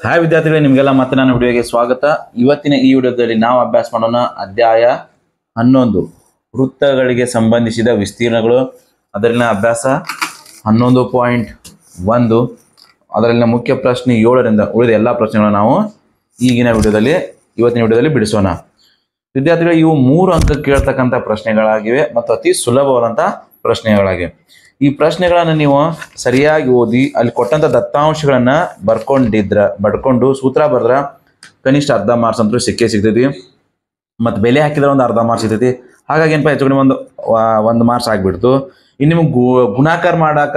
Hi ವಿದ್ಯಾರ್ಥಿಗಳೇ, ನಿಮಗೆಲ್ಲ ಮತ್ತೆ ನನ್ನ ವಿಡಿಯೋಗೆ ಸ್ವಾಗತ. ಇವತ್ತಿನ ಈ ವಿಡಿಯೋದಲ್ಲಿ ನಾವು ಅಭ್ಯಾಸ ಮಾಡೋಣ ಅಧ್ಯಾಯ 11 ವೃತ್ತಗಳಿಗೆ ಸಂಬಂಧಿಸಿದ ವಿಸ್ತೀರ್ಣಗಳು. ಅದರಲ್ಲಿನ ಅಭ್ಯಾಸ 11.1. ಅದರಲ್ಲಿನ ಮುಖ್ಯ ಪ್ರಶ್ನೆ 7ರಿಂದ ಉಳಿದ ಎಲ್ಲ ಪ್ರಶ್ನೆಗಳನ್ನು ನಾವು ಇವತ್ತಿನ ವಿಡಿಯೋದಲ್ಲಿ ಬಿಡಿಸೋಣ. ವಿದ್ಯಾರ್ಥಿಗಳು, ಇವು 3 ಅಂಕ ಕೇಳ್ತಕ್ಕಂಥ ಪ್ರಶ್ನೆಗಳಾಗಿವೆ ಮತ್ತು ಅತಿ ಸುಲಭವಾದಂಥ ಪ್ರಶ್ನೆಗಳಾಗಿವೆ. ಈ ಪ್ರಶ್ನೆಗಳನ್ನು ನೀವು ಸರಿಯಾಗಿ ಓದಿ ಅಲ್ಲಿ ಕೊಟ್ಟಂಥ ದತ್ತಾಂಶಗಳನ್ನು ಬರ್ಕೊಂಡು ಸೂತ್ರ ಬರೆದ್ರೆ ಕನಿಷ್ಠ ಅರ್ಧ ಮಾರ್ಕ್ಸ್ ಅಂತೂ ಸಿಗ್ತೈತಿ. ಮತ್ತು ಬೆಲೆ ಹಾಕಿದ್ರೆ ಒಂದು ಅರ್ಧ ಮಾರ್ಕ್ಸ್ ಸಿಗ್ತೈತಿ. ಹಾಗಾಗಿ ಏನಪ್ಪ, ಹೆಚ್ಚು ಕಡಿಮೆ ಒಂದು ಮಾರ್ಕ್ಸ್ ಆಗಿಬಿಡ್ತು. ಇನ್ನು ನಿಮಗೆ ಗುಣಾಕಾರ ಮಾಡಾಕ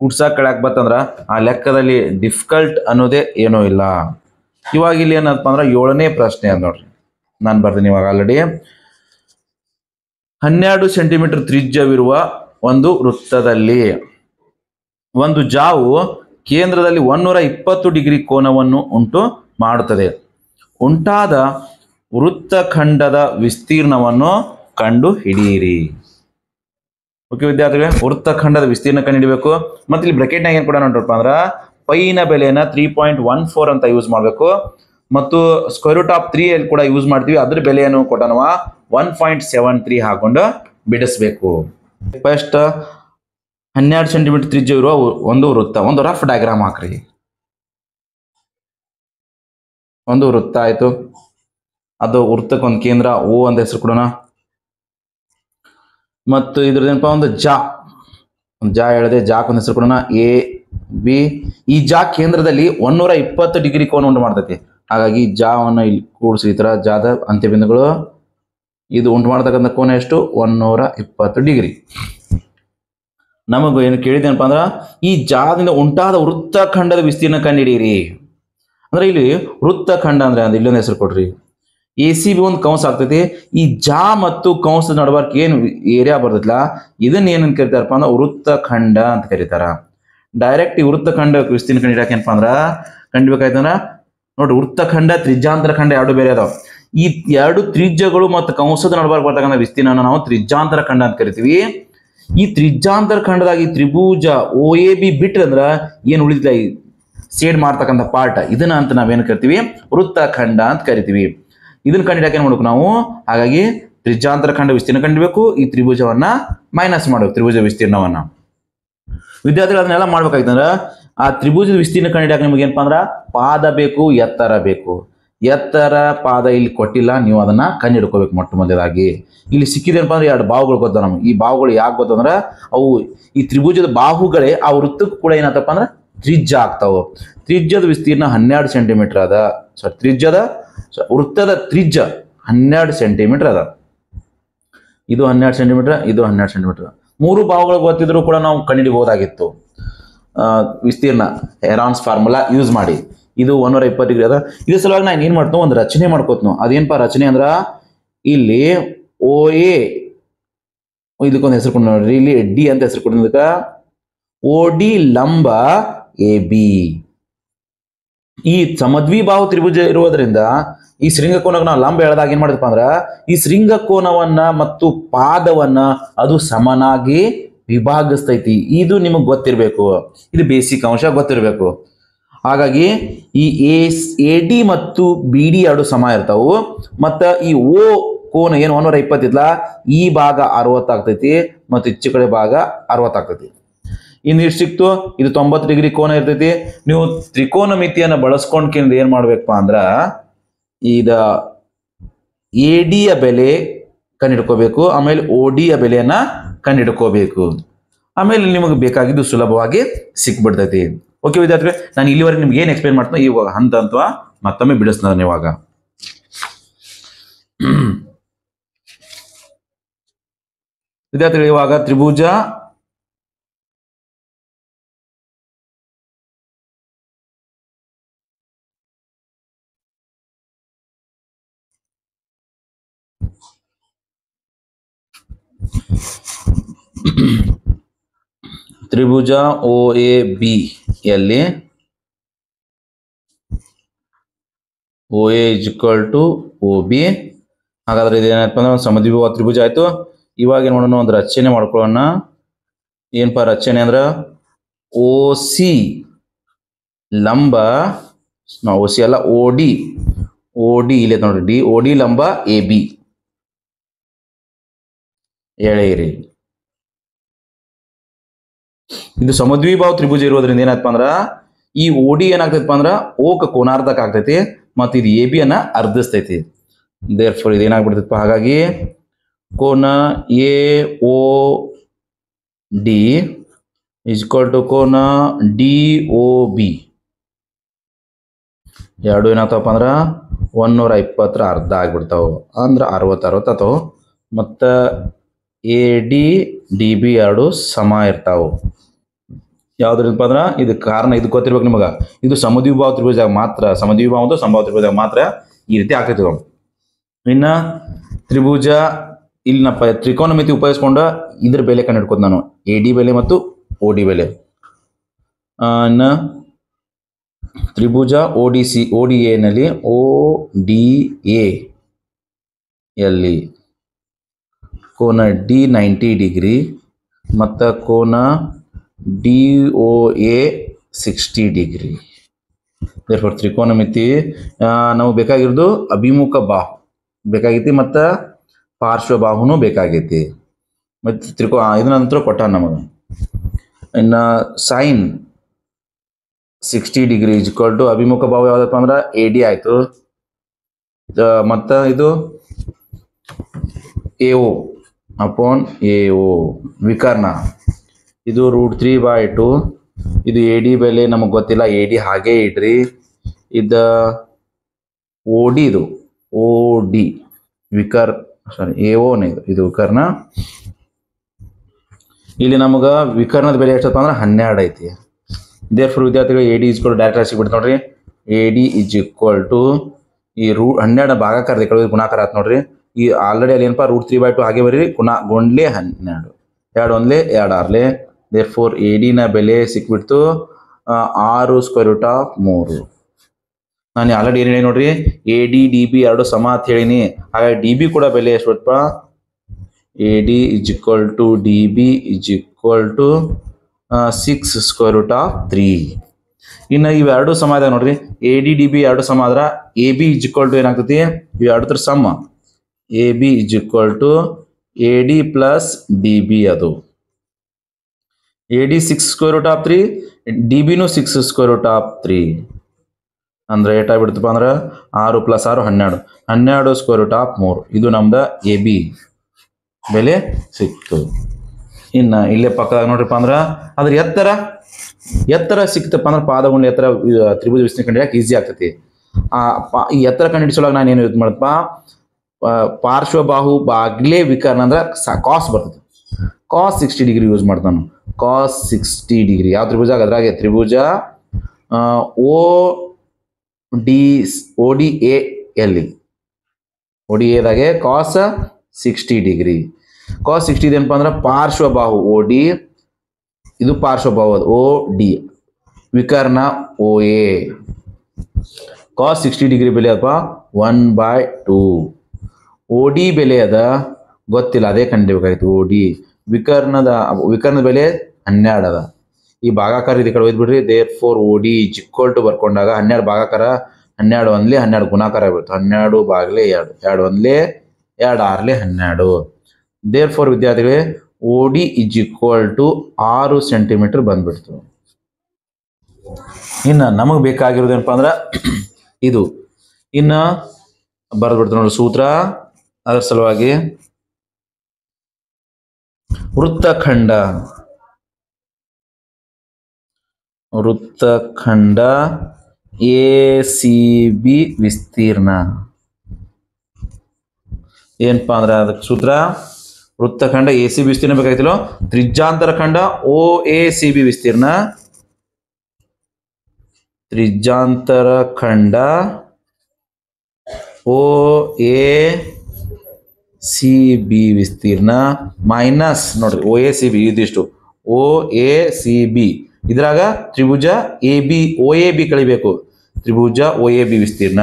ಕುಡ್ಸಾಕ ಕಳ್ಯಾಕ ಬರ್ತಂದ್ರೆ ಆ ಲೆಕ್ಕದಲ್ಲಿ ಡಿಫಿಕಲ್ಟ್ ಅನ್ನೋದೇ ಏನೂ ಇಲ್ಲ. ಇವಾಗ ಇಲ್ಲಿ ಏನಪ್ಪ ಅಂದ್ರೆ 7ನೇ ಪ್ರಶ್ನೆ ಅದು ನೋಡ್ರಿ, ನಾನು ಬರ್ತೀನಿ ಇವಾಗ ಆಲ್ರೆಡಿ. 12 ಸೆಂಟಿಮೀಟರ್ ತ್ರಿಜ್ಯವಿರುವ ಒಂದು ವೃತ್ತದಲ್ಲಿ ಒಂದು ಜಾವು ಕೇಂದ್ರದಲ್ಲಿ 120 ಡಿಗ್ರಿ ಕೋನವನ್ನು ಉಂಟು ಮಾಡುತ್ತದೆ. ಉಂಟಾದ ವೃತ್ತಖಂಡದ ವಿಸ್ತೀರ್ಣವನ್ನು ಕಂಡು ಹಿಡಿಯಿರಿ. ಓಕೆ ವಿದ್ಯಾರ್ಥಿಗಳೇ, ವೃತ್ತಖಂಡದ ವಿಸ್ತೀರ್ಣ ಕಂಡು ಹಿಡಿಬೇಕು. ಮತ್ತೆ ಇಲ್ಲಿ ಬ್ರಾಕೆಟ್ನಾಗ ಏನು ಕೂಡ ನೋಡ್ರಪ್ಪ ಅಂದ್ರೆ ಪೈನ ಬೆಲೆನ 3.14 ಅಂತ ಯೂಸ್ ಮಾಡಬೇಕು. ಮತ್ತು √3 ಅಲ್ಲಿ ಕೂಡ ಯೂಸ್ ಮಾಡ್ತೀವಿ. ಅದ್ರ ಬೆಲೆಯನ್ನು ಕೂಡ ನಾವು 1.73 ಹಾಕೊಂಡು ಬಿಡಿಸ್ಬೇಕು. ಫಸ್ಟ್ 12 ಸೆಂಟಿಮೀಟರ್ ತ್ರಿಜ್ಯ ಇರುವ ಒಂದು ವೃತ್ತ, ಒಂದು ರಫ್ ಡಯಾಗ್ರಾಮ್ ಹಾಕ್ರಿ. ಒಂದು ವೃತ್ತ ಆಯ್ತು, ಅದು ವೃತ್ತಕ್ಕೆ ಒಂದು ಕೇಂದ್ರ ಓ ಅಂತ ಹೆಸರು ಕೊಡೋಣ. ಮತ್ತು ಇದ್ರದೇನಪ್ಪ ಒಂದು ಜಾ ಹೇಳಿದೆ, ಜಾಕ್ ಒಂದು ಹೆಸರು ಕೊಡೋಣ, ಎ ಬಿ. ಈ ಜಾ ಕೇಂದ್ರದಲ್ಲಿ 120 ಡಿಗ್ರಿ ಕೋನ ಉಂಟು ಮಾಡ್ತೈತಿ. ಹಾಗಾಗಿ ಜಾವನ್ನು ಇಲ್ಲಿ ಕೂಡಿಸಿ ಈ ತರ ಜಾದ ಅಂತ್ಯಬಿಂದುಗಳು. ಇದು ಉಂಟು ಮಾಡತಕ್ಕಂಥ ಕೋನ ಎಷ್ಟು? 120 ಡಿಗ್ರಿ. ನಮಗೂ ಏನು ಕೇಳಿದೇನಪ್ಪ ಅಂದ್ರೆ ಈ ಜಾದಿಂದ ಉಂಟಾದ ವೃತ್ತಖಂಡದ ವಿಸ್ತೀರ್ಣ ಕಂಡುಹಿಡಿಯಿರಿ. ಅಂದ್ರೆ ಇಲ್ಲಿ ವೃತ್ತಖಂಡ ಅಂದ್ರೆ ಇಲ್ಲೊಂದು ಹೆಸರು ಕೊಡ್ರಿ, ACB ಒಂದು ಕಂಸ ಆಗ್ತೈತಿ. ಈ ಜಾ ಮತ್ತು ಕಂಸದ ನಡಬರ್ಕ್ ಏನು ಏರಿಯಾ ಬರ್ತೈತಿಲ್ಲ, ಇದನ್ನ ಏನಂತ ಕರಿತಾರಪ್ಪ ಅಂದ್ರೆ ವೃತ್ತಖಂಡ ಅಂತ ಕರೀತಾರ. ಡೈರೆಕ್ಟ್ ಈ ವೃತ್ತಖಂಡ ವಿಸ್ತೀರ್ಣ ಕಂಡುಹಿಡಿಯಕ್ಕೆ ಏನಪ್ಪ ಅಂದ್ರೆ ಕಂಡುಹಿಡಿಬೇಕಾಯ್ತಂದ್ರ ನೋಡ್ರಿ, ವೃತ್ತಖಂಡ ತ್ರಿಜ್ಯಾಂತರ ಖಂಡ ಎರಡು ಬೇರೆ ಅದಾವ. ಈ ಎರಡು ತ್ರಿಜ್ಯಗಳು ಮತ್ತು ಕಂಸದ ನಡಬರ್ಕ್ ಬರ್ತಕ್ಕಂಥ ವಿಸ್ತೀರ್ಣ ನಾವು ತ್ರಿಜ್ಯಾಂತರ ಖಂಡ ಅಂತ ಕರಿತೀವಿ. ಈ ತ್ರಿಜ್ಯಾಂತರ ಖಂಡದಾಗ ಈ ತ್ರಿಭುಜ OAB ಬಿಟ್ರೆ ಅಂದ್ರ ಏನು ಉಳಿದಿಲ್ಲ, ಈ ಸೇಡ್ ಮಾಡ್ತಕ್ಕಂಥ ಪಾರ್ಟ್, ಇದನ್ನ ಅಂತ ನಾವೇನು ಕರಿತೀವಿ? ವೃತ್ತಖಂಡ ಅಂತ ಕರಿತೀವಿ. ಇದನ್ನ ಕಂಡಿಡಕ್ಕೆ ಏನ್ ಮಾಡ್ಬೇಕು ನಾವು? ಹಾಗಾಗಿ ತ್ರಿಜ್ಯಾಂತರ ಖಂಡ ವಿಸ್ತೀರ್ಣ ಕಂಡಿಬೇಕು, ಈ ತ್ರಿಭುಜವನ್ನ ಮೈನಸ್ ಮಾಡಬೇಕು, ತ್ರಿಭುಜ ವಿಸ್ತೀರ್ಣವನ್ನ. ವಿದ್ಯಾರ್ಥಿಗಳು ಅದನ್ನೆಲ್ಲ ಮಾಡ್ಬೇಕಾಯ್ತಂದ್ರ ಆ ತ್ರಿಭುಜದ ವಿಸ್ತೀರ್ಣ ಕಂಡಿಡಕ್ಕೆ ನಿಮ್ಗೆ ಏನಪ್ಪಾ ಅಂದ್ರ ಪಾದ ಬೇಕು, ಎತ್ತರ ಬೇಕು. ಎತ್ತರ ಪಾದ ಇಲ್ಲಿ ಕೊಟ್ಟಿಲ್ಲ, ನೀವು ಅದನ್ನ ಕಂಡಿಡ್ಕೋಬೇಕು. ಮೊಟ್ಟ ಮೊದಲಾಗಿ ಇಲ್ಲಿ ಸಿಕ್ಕಿದೇನಪ್ಪ ಅಂದ್ರೆ 2 ಬಾಹುಗಳು ಗೊತ್ತ ನಮ್ಗೆ. ಈ ಬಾಹುಗಳು ಯಾಕೆ ಗೊತ್ತಂದ್ರೆ ಅವು ಈ ತ್ರಿಭುಜದ ಬಾಹುಗಳೇ ಆ ವೃತ್ತಕ್ಕೂ ಕೂಡ ಏನತ್ತಪ್ಪ ಅಂದ್ರೆ ತ್ರಿಜ್ಯ ಆಗ್ತಾವ. ತ್ರಿಜ್ಯದ ವಿಸ್ತೀರ್ಣ 12 ಸೆಂಟಿಮೀಟರ್ ಅದ. ವೃತ್ತದ ತ್ರಿಜ್ಯ 12 ಸೆಂಟಿಮೀಟರ್ ಅದ. ಇದು 12 ಸೆಂಟಿಮೀಟರ್, ಇದು 12 ಸೆಂಟಿಮೀಟರ್. 3 ಬಾಹುಗಳು ಗೊತ್ತಿದ್ರು ಕೂಡ ನಾವು ಕಂಡುಹಿಡಿಬಹುದಾಗಿತ್ತು ವಿಸ್ತೀರ್ಣ ಹೆರಾನ್ಸ್ ಫಾರ್ಮುಲಾ ಯೂಸ್ ಮಾಡಿ. ಇದು 120 ಡಿಗ್ರಿ ಅದ. ಇದ್ರ ಸಲುವಾಗಿ ನಾನು ಏನ್ ಮಾಡ್ತನೋ ಒಂದು ರಚನೆ ಮಾಡ್ಕೋತನು. ಅದೇನಪ್ಪ ರಚನೆ ಅಂದ್ರ ಇಲ್ಲಿ OA ಇದಕ್ಕೊಂದು ಹೆಸರು ಕೊಡ್ ನೋಡ್ರಿ, ಇಲ್ಲಿ ಡಿ ಅಂತ ಹೆಸರು ಕೊಡೋದಕ್ಕ OD ಲಂಬ AB. ಈ ಸಮದ್ವಿ ಬಾಹು ತ್ರಿಭುಜ ಇರುವುದರಿಂದ ಈ ಶೃಂಗಕೋನಕ್ಕೆ ನಾವು ಲಂಬ ಎಳೆದಾಗ ಏನ್ ಮಾಡಿದಪ್ಪ ಅಂದ್ರ ಈ ಶೃಂಗಕೋನವನ್ನ ಮತ್ತು ಪಾದವನ್ನ ಅದು ಸಮನಾಗಿ ವಿಭಾಗಿಸ್ತೈತಿ. ಇದು ನಿಮಗೆ ಗೊತ್ತಿರಬೇಕು, ಇದು ಬೇಸಿಕ್ ಅಂಶ ಗೊತ್ತಿರಬೇಕು. ಹಾಗಾಗಿ ಈ AD ಮತ್ತು BD ಎರಡು ಸಮ ಇರ್ತಾವು. ಮತ್ತ ಈ O ಕೋನ ಏನು 120 ಇದ್ಲ, ಈ ಭಾಗ 60 ಆಗ್ತೈತಿ ಮತ್ತು ಈಚೆ ಕಡೆ ಭಾಗ 60 ಆಗ್ತೈತಿ. ಇನ್ನು ಇಷ್ಟು ಸಿಕ್ತು, ಇದು 90 ಡಿಗ್ರಿ ಕೋನ ಇರ್ತೈತಿ. ನೀವು ತ್ರಿಕೋನ ಮಿತಿಯನ್ನು ಬಳಸ್ಕೊಂಡ್ಕಿಂದ ಏನ್ ಮಾಡ್ಬೇಕಪ್ಪ ಅಂದ್ರ ಇದ AD ಯ ಬೆಲೆ ಕಂಡಿಡ್ಕೋಬೇಕು, ಆಮೇಲೆ OD ಯ ಬೆಲೆಯನ್ನ ಕಂಡಿಡ್ಕೋಬೇಕು. ಆಮೇಲೆ ನಿಮಗೆ ಬೇಕಾಗಿದ್ದು ಸುಲಭವಾಗಿ ಸಿಕ್ಬಿಡ್ತೈತಿ. ಓಕೆ ವಿದ್ಯಾರ್ಥಿಗಳೇ, ನಾನು ಇಲ್ಲಿವರೆಗೆ ನಿಮ್ಗೆ ಏನು ಎಕ್ಸ್ಪ್ಲೇನ್ ಮಾಡ್ತೀನಿ ಇವಾಗ ಹಂತ ಹಂತವಾ ಮತ್ತೊಮ್ಮೆ ಬಿಡಿಸ್ತಾನೆ. ಇವಾಗ ವಿದ್ಯಾರ್ಥಿಗಳು, ಇವಾಗ ತ್ರಿಭುಜ OAB ಯಲ್ಲಿ OA = OB. ಹಾಗಾದ್ರೆ ಇದೇನಪ್ಪ ಅಂದ್ರೆ ಒಂದು ಸಮದ್ವಿಬಾಹು ತ್ರಿಭುಜ ಆಯ್ತು. ಇವಾಗ ಏನ್ ಮಾಡೋಣ, ಒಂದು ರಚನೆ ಮಾಡ್ಕೊಳ್ಳೋಣ. ಏನಪ್ಪ ರಚನೆ ಅಂದ್ರ OC ಲಂಬ ಓ ಸಿ ಅಲ್ಲ, ಓ ಡಿ. ಓ ಡಿ ಇಲ್ಲಿ ನೋಡ್ರಿ, ಡಿ ಓ ಡಿ ಲಂಬ ಎ ಬಿ ಎಳೆಯಿರಿ. ಇದು ಸಮದ್ವಿಭಾವ ತ್ರಿಭುಜ ಇರೋದ್ರಿಂದ ಏನಾಯ್ತಪ್ಪ ಅಂದ್ರ ಈ ಓ ಡಿ ಏನಾಗ್ತೈತಪ್ಪ ಅಂದ್ರ ಓಕ ಕೋನಾರ್ಧಕ ಆಗ್ತೈತಿ, ಮತ್ತು ಇದು ಎ ಬಿ ಅನ್ನ ಅರ್ಧಿಸ್ತೈತಿ. ದೇರ್ ಫೋರ್ ಇದು ಏನಾಗ್ಬಿಡ್ತೈತಪ್ಪ, ಹಾಗಾಗಿ ಕೋನ A O D is equal to ಕೋನ ಡಿ ಓ ಬಿ ಎರಡು ಏನಾಗ್ತಾವಪ್ಪ ಅಂದ್ರ 120 ಅರ್ಧ ಆಗ್ಬಿಡ್ತಾವ, ಅಂದ್ರೆ 60 ಆತಾವ. ಮತ್ತು ಎ ಡಿ ಡಿ ಬಿ ಎರಡು ಸಮ ಇರ್ತಾವ. ಯಾವ್ದ್ರಪ್ಪ ಅಂದ್ರ ಇದು ಕಾರಣ ಇದು ಗೊತ್ತಿರ್ಬೇಕು ನಿಮಗೆ. ಇದು ಸಮದ್ವಿಭಾವ ತ್ರಿಭುಜ ಮಾತ್ರ, ಸಮದ್ವಿಭಾವ ಮತ್ತು ಸಂಭಾವ ತ್ರಿಭುಜ ಮಾತ್ರ ಈ ರೀತಿ ಆಗ್ತೈತಿ. ಇನ್ನ ತ್ರಿಭುಜ ಇಲ್ಲಿ ನಾ ತ್ರಿಕೋನಮಿತಿ ಉಪಯೋಗಿಸ್ಕೊಂಡು ಇದ್ರ ಬೆಲೆ ಕಂಡು ಹಿಡ್ಕೋದು ನಾನು, ಎ ಡಿ ಬೆಲೆ ಮತ್ತು ಓ ಡಿ ಬೆಲೆ. ಇನ್ನು ತ್ರಿಭುಜ O D C O D ಎನಲ್ಲಿ ಓ ಡಿ ಎ ಯಲ್ಲಿ ಕೋನ ಡಿ 90 ಡಿಗ್ರಿ ಮತ್ತು ಕೋನ D O A 60 degree. Therefore ತ್ರಿಕೋನಮಿತಿ ನಾವು ಬೇಕಾಗಿರೋದು ಅಭಿಮುಖ ಬಾಹು ಬೇಕಾಗೈತಿ ಮತ್ತು ಪಾರ್ಶ್ವ ಬಾಹುನೂ ಬೇಕಾಗೈತಿ. ಮತ್ತು ಇದರ ನಂತರ ಕೊಟ್ಟ ನಮಗೆ. ಇನ್ನು sine 60 degree is equal to ಅಭಿಮುಖ ಬಾಹು ಯಾವುದಪ್ಪ ಅಂದ್ರೆ ಎ ಡಿ ಆಯಿತು, ಮತ್ತು ಇದು A O upon A O ವಿಕರ್ಣ ಇದು √3/2. ಇದು ಎ ಡಿ ಬೆಲೆ ನಮಗೆ ಗೊತ್ತಿಲ್ಲ, ಎ ಡಿ ಹಾಗೇ ಇಡ್ರಿ. ಇದು ಓ ಡಿ, ಇದು ಓ ಡಿ ಎ ಓನೇ ಇದು ವಿಕರ್ಣ. ಇಲ್ಲಿ ನಮಗೆ ವಿಕರ್ಣದ ಬೆಲೆ ಎಷ್ಟಪ್ಪ ಅಂದ್ರೆ 12 ಐತಿ. ದೇರ್ಫೋರ್ ವಿದ್ಯಾರ್ಥಿಗಳು A D is equal direct ಸಿಗ್ಬಿಡ್ತು ನೋಡ್ರಿ. A D is equal to ಈ 12 ಭಾಗಾಕಾರದ ಕಡೆ ಗುಣಾಕಾರ ಆಯ್ತು ನೋಡ್ರಿ. ಈ ಆಲ್ರೆಡಿ ಅಲ್ಲಿ ಏನಪ್ಪ √3/2 ಹಾಗೆ ಬರೀರಿ, ಗುಂಡ್ಲೆ 12 2 1 2 6. ದೇರ್ಫೋರ್ ಎ ಡಿನ ಬೆಲೆ ಸಿಕ್ಬಿಡ್ತು 6√3. ನಾನು ಆಲ್ರೆಡಿ ಏನು ಹೇಳಿ ನೋಡ್ರಿ, ಎ ಡಿ ಡಿ ಬಿ ಎರಡು ಸಮ ಅಂತ ಹೇಳಿನಿ. ಹಾಗಾಗಿ ಡಿ ಬಿ ಕೂಡ ಬೆಲೆ ಎಷ್ಟು ಬಿಡ್ತಪ್ಪ, A D is equal to D B is equal to 6√3. ಇನ್ನು ಇವೆರಡು ಸಮ ಇದೆ ನೋಡ್ರಿ, ಎ ಡಿ ಡಿ ಬಿ ಎರಡು ಸಮ ಆದ್ರೆ A B is equal to ಏನಾಗ್ತೈತಿ, ಇವೆರಡರ ಸಮ A B is equal to A D plus D B. ಅದು ಎ ಡಿ 6√3, ಡಿ ಬಿನೂ 6√3 ಅಂದ್ರೆ ಏಟಾಗ್ಬಿಡ್ತಪ್ಪ ಅಂದ್ರೆ 6 + 6 12 12√3. ಇದು ನಮ್ದು ಎ ಬಿ ಬೆಲೆ ಸಿಕ್ತು. ಇನ್ನು ಇಲ್ಲೇ ಪಕ್ಕದಾಗ ನೋಡ್ರಿಪ್ಪ ಅಂದ್ರೆ ಅದ್ರ ಎತ್ತರ ಸಿಕ್ತಪ್ಪ ಅಂದ್ರೆ ಪಾದಗುಂಡ ಎತ್ತರ ತ್ರಿಭುಜ ವಿಸ್ತೀರ್ಣ ಕಂಡಿಡಿಯಕ್ಕೆ ಈಸಿ ಆಗ್ತೈತಿ. ಈ ಎತ್ತರ ಕಂಡಿಡಿಸೋಳಾಗ ನಾನು ಏನು ಯೂಸ್ ಮಾಡಪ್ಪ, ಪಾರ್ಶ್ವಬಾಹು ಬಾಗ್ಲೇ ವಿಕರ್ಣ ಅಂದ್ರೆ ಕಾಸ್ ಬರ್ತದೆ, ಕಾಸ್ 60 ಡಿಗ್ರಿ ಯೂಸ್ ಮಾಡ್ತಾನು. ಕಾಸ್ 60 ಡಿಗ್ರಿ ಯಾವ ತ್ರಿಭುಜ, ಅದ್ರಾಗೆ ತ್ರಿಭುಜ ಓ ಡಿ ಎ ಎಲ್ಲಿ ಓ ಡಿ ಎದಾಗೆ ಕಾಸ್ 60 ಡಿಗ್ರಿ. ಕಾಸ್ 60 ಏನಪ್ಪ ಅಂದ್ರೆ ಪಾರ್ಶ್ವಬಾಹು ಓ ಡಿ, ಇದು ಪಾರ್ಶ್ವಬಾಹು ಓ ಡಿ, ವಿಕರ್ಣ ಓ ಎ. ಕಾಸ್ 60 ಡಿಗ್ರಿ ಬೆಲೆ ಅದಪ್ಪ 1/2. ಓ ಡಿ ಬೆಲೆ ಅದ ಗೊತ್ತಿಲ್ಲ, ಅದೇ ಕಂಡಿಬೇಕಾಯ್ತು. ಓ ಡಿ ವಿಕರ್ಣದ ಬೆಲೆ 12 ಅದ. ಈ ಭಾಗಾಕಾರ ಇದು ಕಡೆ ಒಯ್ದ್ಬಿಡ್ರಿ. Therefore O D is equal to ಬರ್ಕೊಂಡಾಗ 12 ಭಾಗಾಕಾರ 12 1 12 ಗುಣಾಕಾರ ಆಗ್ಬಿಡ್ತು, 12/2 2 1 2 6 12. ದೇರ್ಫೋರ್ ವಿದ್ಯಾರ್ಥಿಗಳೇ O D is equal to 6 centimetre ಬಂದ್ಬಿಡ್ತು. ಇನ್ನು ನಮಗೆ ಬೇಕಾಗಿರೋದೇನಪ್ಪ ಅಂದ್ರೆ ಇದು ಇನ್ನು ಬರೆದ್ಬಿಡ್ತು ನೋಡಿ ಸೂತ್ರ. ಅದರ ಸಲುವಾಗಿ ವೃತ್ತಖಂಡ ಎ ಸಿ ಬಿ ವಿಸ್ತೀರ್ಣ ಏನಪ್ಪ ಅಂದ್ರೆ ಅದಕ್ಕೆ ಸೂತ್ರ ವೃತ್ತಖಂಡ ಎ ಸಿ ಬಿ ವಿಸ್ತೀರ್ಣ ಬೇಕಾಗಿತ್ತಲ್ಲ. ತ್ರಿಜ್ಯಾಂತರ ಖಂಡ ಓ ಎ ಸಿ ಬಿ ವಿಸ್ತೀರ್ಣ, ತ್ರಿಜ್ಯಾಂತರ ಖಂಡ ಓ ಎ ಸಿ ಬಿ ವಿಸ್ತೀರ್ಣ ಮೈನಸ್ ನೋಡ್ರಿ ಓ ಎ ಸಿ ಬಿ ಇದಿಷ್ಟು ಓ ಎ ಸಿ ಬಿ. ಇದ್ರಾಗ ತ್ರಿಭುಜ A B O A B ಕಳಿಬೇಕು. ತ್ರಿಭುಜ ಓ ಎ ಬಿ ವಿಸ್ತೀರ್ಣ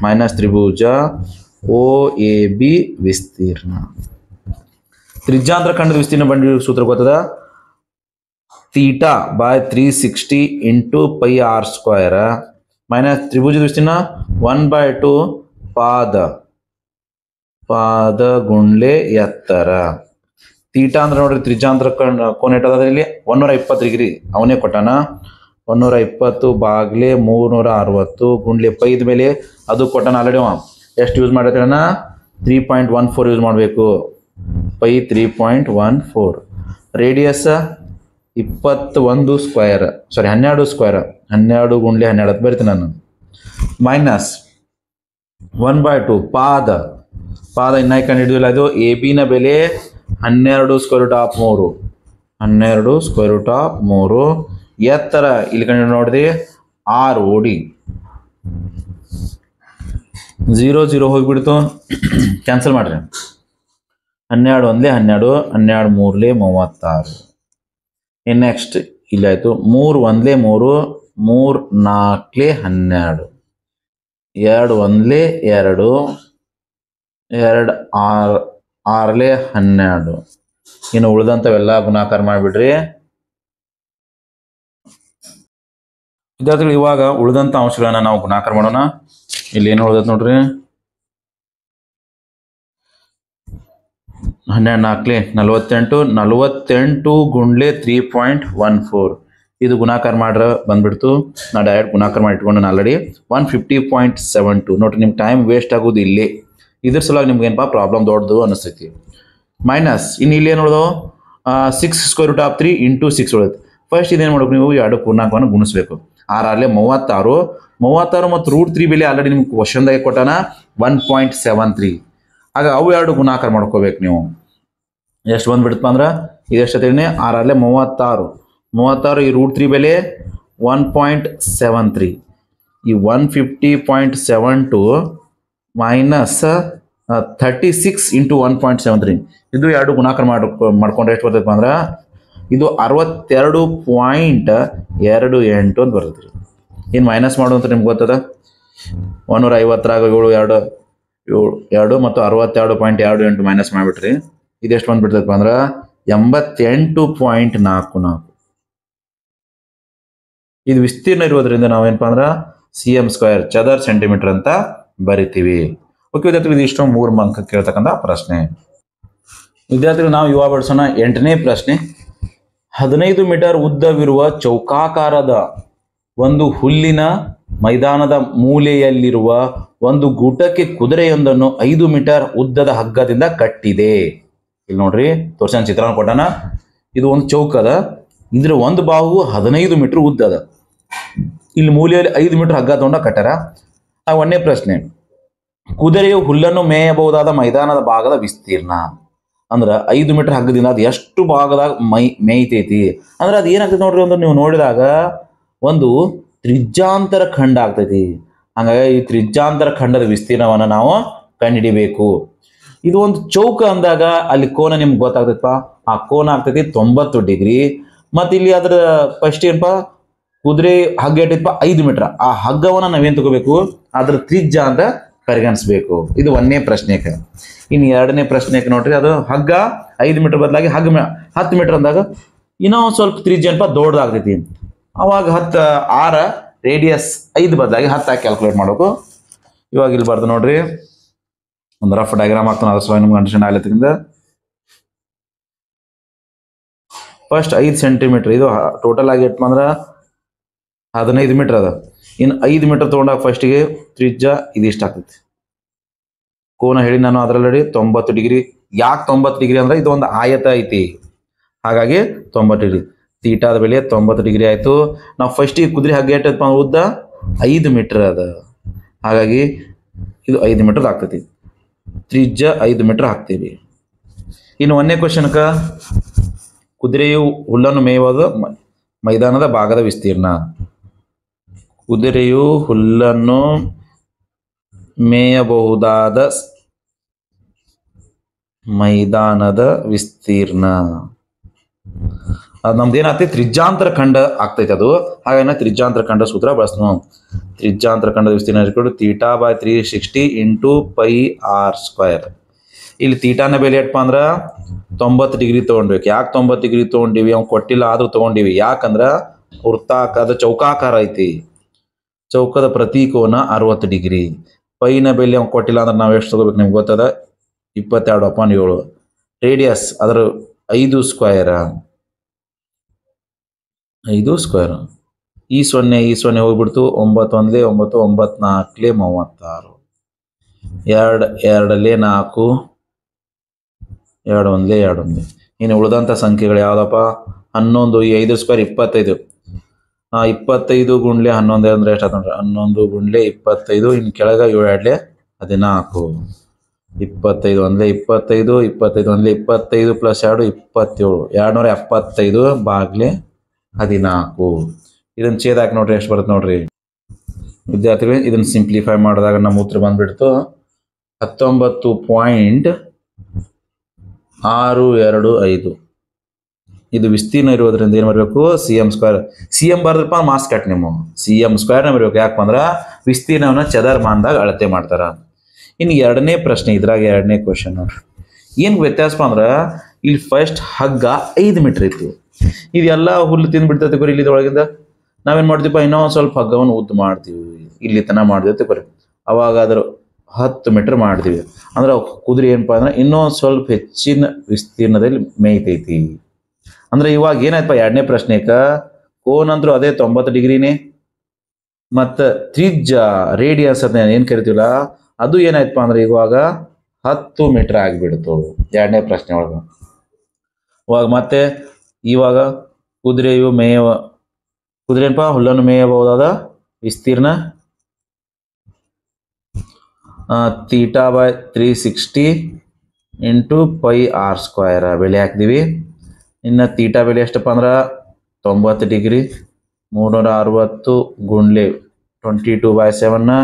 ಮೈನಸ್ ತ್ರಿಭುಜ ಓ ಎ ಬಿ ವಿಸ್ತೀರ್ಣ. ತ್ರಿಜ್ಯಾಂತರ ಖಂಡದ ವಿಸ್ತೀರ್ಣ ಬಂಡಿ ಸೂತ್ರ ಗೊತ್ತದ, θ/360 × πr². ಮೈನಸ್ ತ್ರಿಭುಜದ ವಿಸ್ತೀರ್ಣ 1/2 ಪಾದ ಪಾದ ಗುಂಡ್ಲೆ ಎತ್ತರ. ತೀಟಾ ಅಂದ್ರೆ ನೋಡ್ರಿ ತ್ರಿಜ್ಯಾಂತರ ಕೋನ ಇಟ್ಟದ ಇಲ್ಲಿ 120 ಡಿಗ್ರಿ ಅವನೇ ಕೊಟ್ಟಾನ. 120 ಬಾಗ್ಲೆ 360 ಗುಂಡ್ಲೆ ಪೈದ ಮೇಲೆ ಅದು ಕೊಟ್ಟಾನ ಆಲ್ರೆಡಿ. ಎಷ್ಟು ಯೂಸ್ ಮಾಡಿರ್ತೀರಣ್ಣ 3.14 ಯೂಸ್ ಮಾಡಬೇಕು. ಪೈ 3.14. ರೇಡಿಯಸ್ 21 ಸ್ಕ್ವೇರ್, ಸಾರಿ 12 ಸ್ಕ್ವೇರ್, 12 ಗುಂಡ್ಲೆ 12 ಬರ್ತೀನಿ ನಾನು. ಮೈನಸ್ 1/2 ಪಾದ ಇನ್ನ ಕಂಡು ಹಿಡಿದಿಲ್ಲ. ಅದು ಎ ಬಿನ ಬೆಲೆ 12 square root of 3, 12 square root of 3. ಎತ್ತರ ಇಲ್ಲಿ ಕಂಡು ನೋಡಿದ್ರಿ 6 ಓಡಿ 0 0 ಹೋಗಿಬಿಡ್ತು, ಕ್ಯಾನ್ಸಲ್ ಮಾಡ್ರಿ. 12 1 12, 12 3 36. ಇನ್ನು ನೆಕ್ಸ್ಟ್ ಇಲ್ಲಿ ಆಯ್ತು 3 1 3, 3 4 12, 2 1 2, 2 6 6 12. ಇನ್ನು ಉಳಿದಂಥವೆಲ್ಲ ಗುಣಾಕಾರ ಮಾಡಿಬಿಡ್ರಿ ವಿದ್ಯಾರ್ಥಿಗಳು. ಇವಾಗ ಉಳಿದಂಥ ಅಂಶಗಳನ್ನ ನಾವು ಗುಣಾಕಾರ ಮಾಡೋಣ. ಇಲ್ಲಿ ಏನು ಉಳಿದತ್ ನೋಡ್ರಿ, 12 4 48, 48 ಗುಂಡ್ಲೆ 3.14. ಇದು ಗುಣಾಕಾರ ಮಾಡ್ರ ಬಂದ್ಬಿಡ್ತು. ನಾ ಡೈರೆಕ್ಟ್ ಗುಣಾಕಾರ ಮಾಡಿ ಇಟ್ಕೊಂಡು ನಾನು ಆಲ್ರೆಡಿ 150.72. ನೋಡ್ರಿ ನಿಮ್ಗೆ ಟೈಮ್ ವೇಸ್ಟ್ ಆಗೋದು ಇಲ್ಲಿ. ಇದ್ರ ಸಲುವಾಗಿ ನಿಮ್ಗೆ ಏನಪ್ಪ ಪ್ರಾಬ್ಲಮ್ ದೊಡ್ಡದು ಅನಿಸ್ತೈತಿ. ಮೈನಸ್ ಇನ್ನು ಇಲ್ಲಿ ಏನು ನೋಡೋದು 6 ಸ್ಕ್ವೇರ್ ರೂಟ್ ಆಫ್ 3 ಇಂಟು 6 ಉಳಿದು. ಫಸ್ಟ್ ಇದೇನು ಮಾಡ್ಬೇಕು, ನೀವು 2 ಪೂರ್ಣಾಂಕವನ್ನು ಗುಣಿಸ್ಬೇಕು. 6 36, 36 ಮತ್ತು √3 ಬೆಲೆ ಆಲ್ರೆಡಿ ನಿಮ್ಗೆ ಕ್ವಶನ್ದಾಗೆ ಕೊಟ್ಟಾನ 1.73. ಆಗ ಅವು 2 ಗುಣಾಕಾರ ಮಾಡ್ಕೋಬೇಕು ನೀವು. ಎಷ್ಟು ಬಂದ್ಬಿಡುತ್ತಪ್ಪ ಅಂದ್ರೆ ಇದೆಷ್ಟು ಹೇಳ್ತೀನಿ, 6 36, 36 ಈ √3 ಬೆಲೆ 1.73. ಈ 150.72 ಮೈನಸ್ 36 ಇಂಟು 1.73 ಇದು 2 ಗುಣಾಕಾರ ಮಾಡ್ಕೊಂಡ್ರೆ ಎಷ್ಟು ಬರ್ತೈತೆ ಅಂದ್ರೆ ಇದು 62.28 ಅಂತ ಬರ್ತೈತಿ. ಏನು ಮೈನಸ್ ಮಾಡು ಅಂತ ನಿಮ್ಗೆ ಗೊತ್ತದ. 150ರಾಗ 7 2 ಮತ್ತು 62.28 ಮೈನಸ್ ಮಾಡಿಬಿಟ್ರಿ. ಇದೆಷ್ಟು ಬಂದ್ಬಿಡ್ತೈತಪ್ಪ ಅಂದ್ರೆ 88.44. ಇದು ವಿಸ್ತೀರ್ಣ ಇರೋದ್ರಿಂದ ನಾವೇನಪ್ಪ ಅಂದ್ರೆ cm² ಚದರ್ ಸೆಂಟಿಮೀಟರ್ ಅಂತ ಬರಿತೀವಿ. ಓಕೆ ವಿದ್ಯಾರ್ಥಿಗಳು, ಇದಿಷ್ಟು 3 ಅಂಕ ಕೇಳ್ತಕ್ಕಂಥ ಪ್ರಶ್ನೆ. ವಿದ್ಯಾರ್ಥಿಗಳು ನಾವು ಯುವ ಬಡಿಸೋಣ 8ನೇ ಪ್ರಶ್ನೆ. 15 ಮೀಟರ್ ಉದ್ದವಿರುವ ಚೌಕಾಕಾರದ ಒಂದು ಹುಲ್ಲಿನ ಮೈದಾನದ ಮೂಲೆಯಲ್ಲಿರುವ ಒಂದು ಗೂಟಕ್ಕೆ ಕುದುರೆಯೊಂದನ್ನು 5 ಮೀಟರ್ ಉದ್ದದ ಹಗ್ಗದಿಂದ ಕಟ್ಟಿದೆ. ಇಲ್ಲಿ ನೋಡ್ರಿ ತೋರ್ಸನ ಚಿತ್ರಣ ಕೊಟ್ಟಾನ. ಇದು ಒಂದು ಚೌಕದ, ಇದ್ರ ಒಂದು ಬಾಹು 15 ಮೀಟರ್ ಉದ್ದದ. ಇಲ್ಲಿ ಮೂಲೆಯಲ್ಲಿ 5 ಮೀಟರ್ ಹಗ್ಗ ತಗೊಂಡ ಕಟ್ಟಾರ. ಒಂದನೇ ಪ್ರಶ್ನೆ, ಕುದುರೆಯು ಹುಲ್ಲನ್ನು ಮೇಯಬಹುದಾದ ಮೈದಾನದ ಭಾಗದ ವಿಸ್ತೀರ್ಣ ಅಂದ್ರೆ 5 ಮೀಟರ್ ಹಗ್ಗದಿಂದ ಅದು ಎಷ್ಟು ಭಾಗದಾಗ ಮೇಯ್ತೈತಿ ಅಂದ್ರೆ ಅದು ಏನಾಗ್ತೈತಿ ನೋಡ್ರಿ, ಒಂದು ನೀವು ನೋಡಿದಾಗ ಒಂದು ತ್ರಿಜ್ಯಾಂತರ ಖಂಡ ಆಗ್ತೈತಿ. ಹಂಗಾಗಿ ಈ ತ್ರಿಜ್ಯಾಂತರ ಖಂಡದ ವಿಸ್ತೀರ್ಣವನ್ನು ನಾವು ಕಂಡುಹಿಡಿಬೇಕು. ಇದು ಒಂದು ಚೌಕ ಅಂದಾಗ ಅಲ್ಲಿ ಕೋನ ನಿಮ್ಗೆ ಗೊತ್ತಾಗ್ತೈತಪ್ಪ, ಆ ಕೋನ ಆಗ್ತೈತಿ 90 ಡಿಗ್ರಿ. ಮತ್ತು ಇಲ್ಲಿ ಅದರ ಫಸ್ಟ್ ಏನಪ್ಪ ಕುದುರೆ ಹಗ್ಗ ಇಟ್ಟಿಪ್ಪ 5 ಮೀಟರ್, ಆ ಹಗ್ಗವನ್ನ ನಾವೇನು ತಗೋಬೇಕು, ಅದ್ರ ತ್ರಿಜ್ಯ ಅಂತ ಪರಿಗಣಿಸ್ಬೇಕು. ಇದು 1ನೇ ಪ್ರಶ್ನೆಗೆ. ಇನ್ನು 2ನೇ ಪ್ರಶ್ನೆಗೆ ನೋಡ್ರಿ, ಅದು ಹಗ್ಗ 5 ಮೀಟರ್ ಬದಲಾಗಿ ಹಗ್ಗ 10 ಮೀಟರ್ ಅಂದಾಗ ಇನ್ನೂ ಸ್ವಲ್ಪ ತ್ರಿಜ್ಯ ಏನಪ್ಪ ದೊಡ್ಡದಾಗ್ತೈತಿ. ಅವಾಗ 6 ರೇಡಿಯಸ್ 5 ಬದಲಾಗಿ 10 ಕ್ಯಾಲ್ಕುಲೇಟ್ ಮಾಡೋದು. ಇವಾಗ ಇಲ್ಲಿ ಬರ್ದು ನೋಡ್ರಿ, ಒಂದು ರಫ್ ಡಯಾಗ್ರಾಮ್ ಆಗ್ತಾನೆ, ಅದ್ರ ಸಲ ನಿಮ್ಗೆ ಅಂಡರ್ಸ್ಟ್ಯಾಂಡ್ ಆಗ್ಲತ್ತಿಂದ. ಫಸ್ಟ್ 5 ಸೆಂಟಿಮೀಟರ್, ಇದು ಟೋಟಲ್ ಆಗಿ ಎಟ್ ಅಂದ್ರೆ 15 ಮೀಟರ್ ಅದ. ಇನ್ನು 5 ಮೀಟರ್ ತೊಗೊಂಡಾಗ ಫಸ್ಟಿಗೆ ತ್ರಿಜ್ಯ ಇದಿಷ್ಟು ಆಗ್ತೈತಿ. ಕೋನ ಹೇಳಿ ನಾನು ಅದರಲ್ಲಿ 90 ಡಿಗ್ರಿ. ಯಾಕೆ 90 ಡಿಗ್ರಿ ಅಂದ್ರೆ ಇದು ಒಂದು ಆಯತ ಐತಿ, ಹಾಗಾಗಿ 90 ಡಿಗ್ರಿ. ತೀಟಾದ ಬೆಲೆ 90 ಡಿಗ್ರಿ ಆಯಿತು. ನಾವು ಫಸ್ಟಿಗೆ ಕುದುರೆ ಹಗ್ಗ ಎಟ್ಟಪ್ಪ ಉದ್ದ 5 ಮೀಟರ್ ಅದ, ಹಾಗಾಗಿ ಇದು 5 ಮೀಟರ್ ಆಗ್ತೈತಿ. ತ್ರಿಜ್ಯ 5 ಮೀಟರ್ ಹಾಕ್ತೀವಿ. ಇನ್ನು 1ನೇ ಕ್ವಶನ್ಕ ಕುದುರೆಯು ಹುಲ್ಲನ್ನು ಮೇಯುವುದು ಮೈದಾನದ ಭಾಗದ ವಿಸ್ತೀರ್ಣ. ಕುದುರೆಯು ಹುಲ್ಲನ್ನು ಮೇಯಬಹುದಾದ ಮೈದಾನದ ವಿಸ್ತೀರ್ಣ ಅದು ನಮ್ದು ಏನಾಗ್ತೈತಿ, ತ್ರಿಜ್ಯಾಂತರ ಖಂಡ ಆಗ್ತೈತಿ ಅದು. ಹಾಗಾಗಿ ತ್ರಿಜ್ಯಾಂತರ ಖಂಡ ಸೂತ್ರ ಬಳಸ್ನು. ತ್ರಿಜ್ಯಾಂತರ ಖಂಡದ ವಿಸ್ತೀರ್ಣ ಇಟ್ಕೊಂಡು θ/360 ಇಂಟು πr². ಇಲ್ಲಿ ತೀಟಾನ ಬೆಲೆ ಎಟ್ಪ ಅಂದ್ರೆ 90 ಡಿಗ್ರಿ ತೊಗೊಂಡ್ಬೇಕು. ಯಾಕೆ 90 ಡಿಗ್ರಿ ತೊಗೊಂಡಿವಿ, ಅವ್ನು ಕೊಟ್ಟಿಲ್ಲ ಆದ್ರೂ ತೊಗೊಂಡಿವಿ. ಯಾಕಂದ್ರೆ ವೃತ್ತಾಕಾರ ಚೌಕಾಕಾರ ಐತಿ. ಚೌಕದ ಪ್ರತಿ ಕೋನ 60 ಡಿಗ್ರಿ. ಪೈನ ಬೆಲೆ ಕೊಟ್ಟಿಲ್ಲ ಅಂದ್ರೆ ನಾವು ಎಷ್ಟು ತಗೋಬೇಕು ನಿಮ್ಗೆ ಗೊತ್ತದ, 22/7. ರೇಡಿಯಸ್ ಅದರ 5 ಸ್ಕ್ವೇರ್. ಈ ಸೊನ್ನೆ ಹೋಗ್ಬಿಡ್ತು. 9 1 9 9 4 36. 2 2 4 2 1 2 1. ಇನ್ನು ಉಳಿದಂಥ ಸಂಖ್ಯೆಗಳು ಯಾವುದಪ್ಪ? 11 ಈ 5 ಸ್ಕ್ವೇರ್ 25. 25 ಗುಂಡ್ಲೆ 11 ಅಂದ್ರೆ ಎಷ್ಟು ಆಯ್ತು ನೋಡ್ರಿ? 11 ಗುಂಡ್ಲೆ 25. ಇನ್ನು ಕೆಳಗೆ 7 2 14. 25 1 25 25 1 25 ಪ್ಲಸ್ 2 27. 275 ಬಾಗ್ಲೆ 14. ಇದನ್ನ ಛೇದ ಹಾಕಿ ನೋಡ್ರಿ ಎಷ್ಟು ಬರುತ್ತೆ ನೋಡ್ರಿ ವಿದ್ಯಾರ್ಥಿಗಳು. ಇದನ್ನ ಸಿಂಪ್ಲಿಫೈ ಮಾಡಿದಾಗ ನಮ್ಮ ಉತ್ತರ ಬಂದ್ಬಿಡ್ತು 19.625. ಇದು ವಿಸ್ತೀರ್ಣ ಇರೋದ್ರಿಂದ ಏನು ಬರಬೇಕು? CM². CM ಬರ್ದಪ್ಪ ಮಾಸ್ ಕಟ್ ನಿಮ್ಮ CM² ಬರಬೇಕು. ಯಾಕಪ್ಪ ಅಂದ್ರೆ ವಿಸ್ತೀರ್ಣವನ್ನು ಚದರಮಾನದಾಗ ಅಳತೆ ಮಾಡ್ತಾರ. ಇನ್ನು ಎರಡನೇ ಪ್ರಶ್ನೆ, ಇದ್ರಾಗ ಎರಡನೇ ಕ್ವಶನ್ ನೋಡ್ರಿ. ಏನು ವ್ಯತ್ಯಾಸಪ್ಪ ಅಂದ್ರೆ ಇಲ್ಲಿ ಫಸ್ಟ್ ಹಗ್ಗ 5 ಮೀಟರ್ ಇತ್ತು. ಇದೆಲ್ಲ ಹುಲ್ಲು ತಿಂದು ಬಿಡ್ತೈತೆ ಬರೀ ಇಲ್ಲಿದೊಳಗಿಂದ. ನಾವೇನು ಮಾಡ್ತೀವಪ್ಪ, ಇನ್ನೂ ಸ್ವಲ್ಪ ಹಗ್ಗವನ್ನು ಉದ್ದ ಮಾಡ್ತೀವಿ. ಇಲ್ಲಿ ತನಕ ಮಾಡಿದೈತೆ ಬರೀ. ಅವಾಗ ಅದ್ರ 10 ಮೀಟರ್ ಮಾಡ್ತೀವಿ ಅಂದ್ರೆ ಕುದುರೆ ಏನಪ್ಪ ಅಂದ್ರೆ ಇನ್ನೂ ಸ್ವಲ್ಪ ಹೆಚ್ಚಿನ ವಿಸ್ತೀರ್ಣದಲ್ಲಿ ಮೇಯ್ತೈತಿ. ಅಂದ್ರೆ ಇವಾಗ ಏನಾಯ್ತಪ್ಪ ಎರಡನೇ ಪ್ರಶ್ನೆಕ ಕೋನ್ ಅಂದ್ರು ಅದೇ 90 ಡಿಗ್ರಿನೇ. ಮತ್ತು ತ್ರಿಜ್ಯ ರೇಡಿಯಸ್ ಅದನ್ನ ಏನು ಕರಿತೀವಲ್ಲ ಅದು ಏನಾಯ್ತಪ್ಪ ಅಂದ್ರೆ ಇವಾಗ 10 ಮೀಟರ್ ಆಗಿಬಿಡ್ತು ಎರಡನೇ ಪ್ರಶ್ನೆ ಒಳಗೆ. ಇವಾಗ ಮತ್ತೆ ಇವಾಗ ಕುದುರೆ ಏನಪ್ಪ ಹುಲ್ಲನ್ನು ಮೇಯಬಹುದಾದ ವಿಸ್ತೀರ್ಣ θ/360 × πr² ಬೆಲೆ ಹಾಕ್ತೀವಿ. ಇನ್ನು ತೀಟಾ ಬೆಲೆ ಎಷ್ಟಪ್ಪ ಅಂದ್ರೆ 90 ಡಿಗ್ರಿ. 360 ಗುಂಡ್ಲೆ 22/7.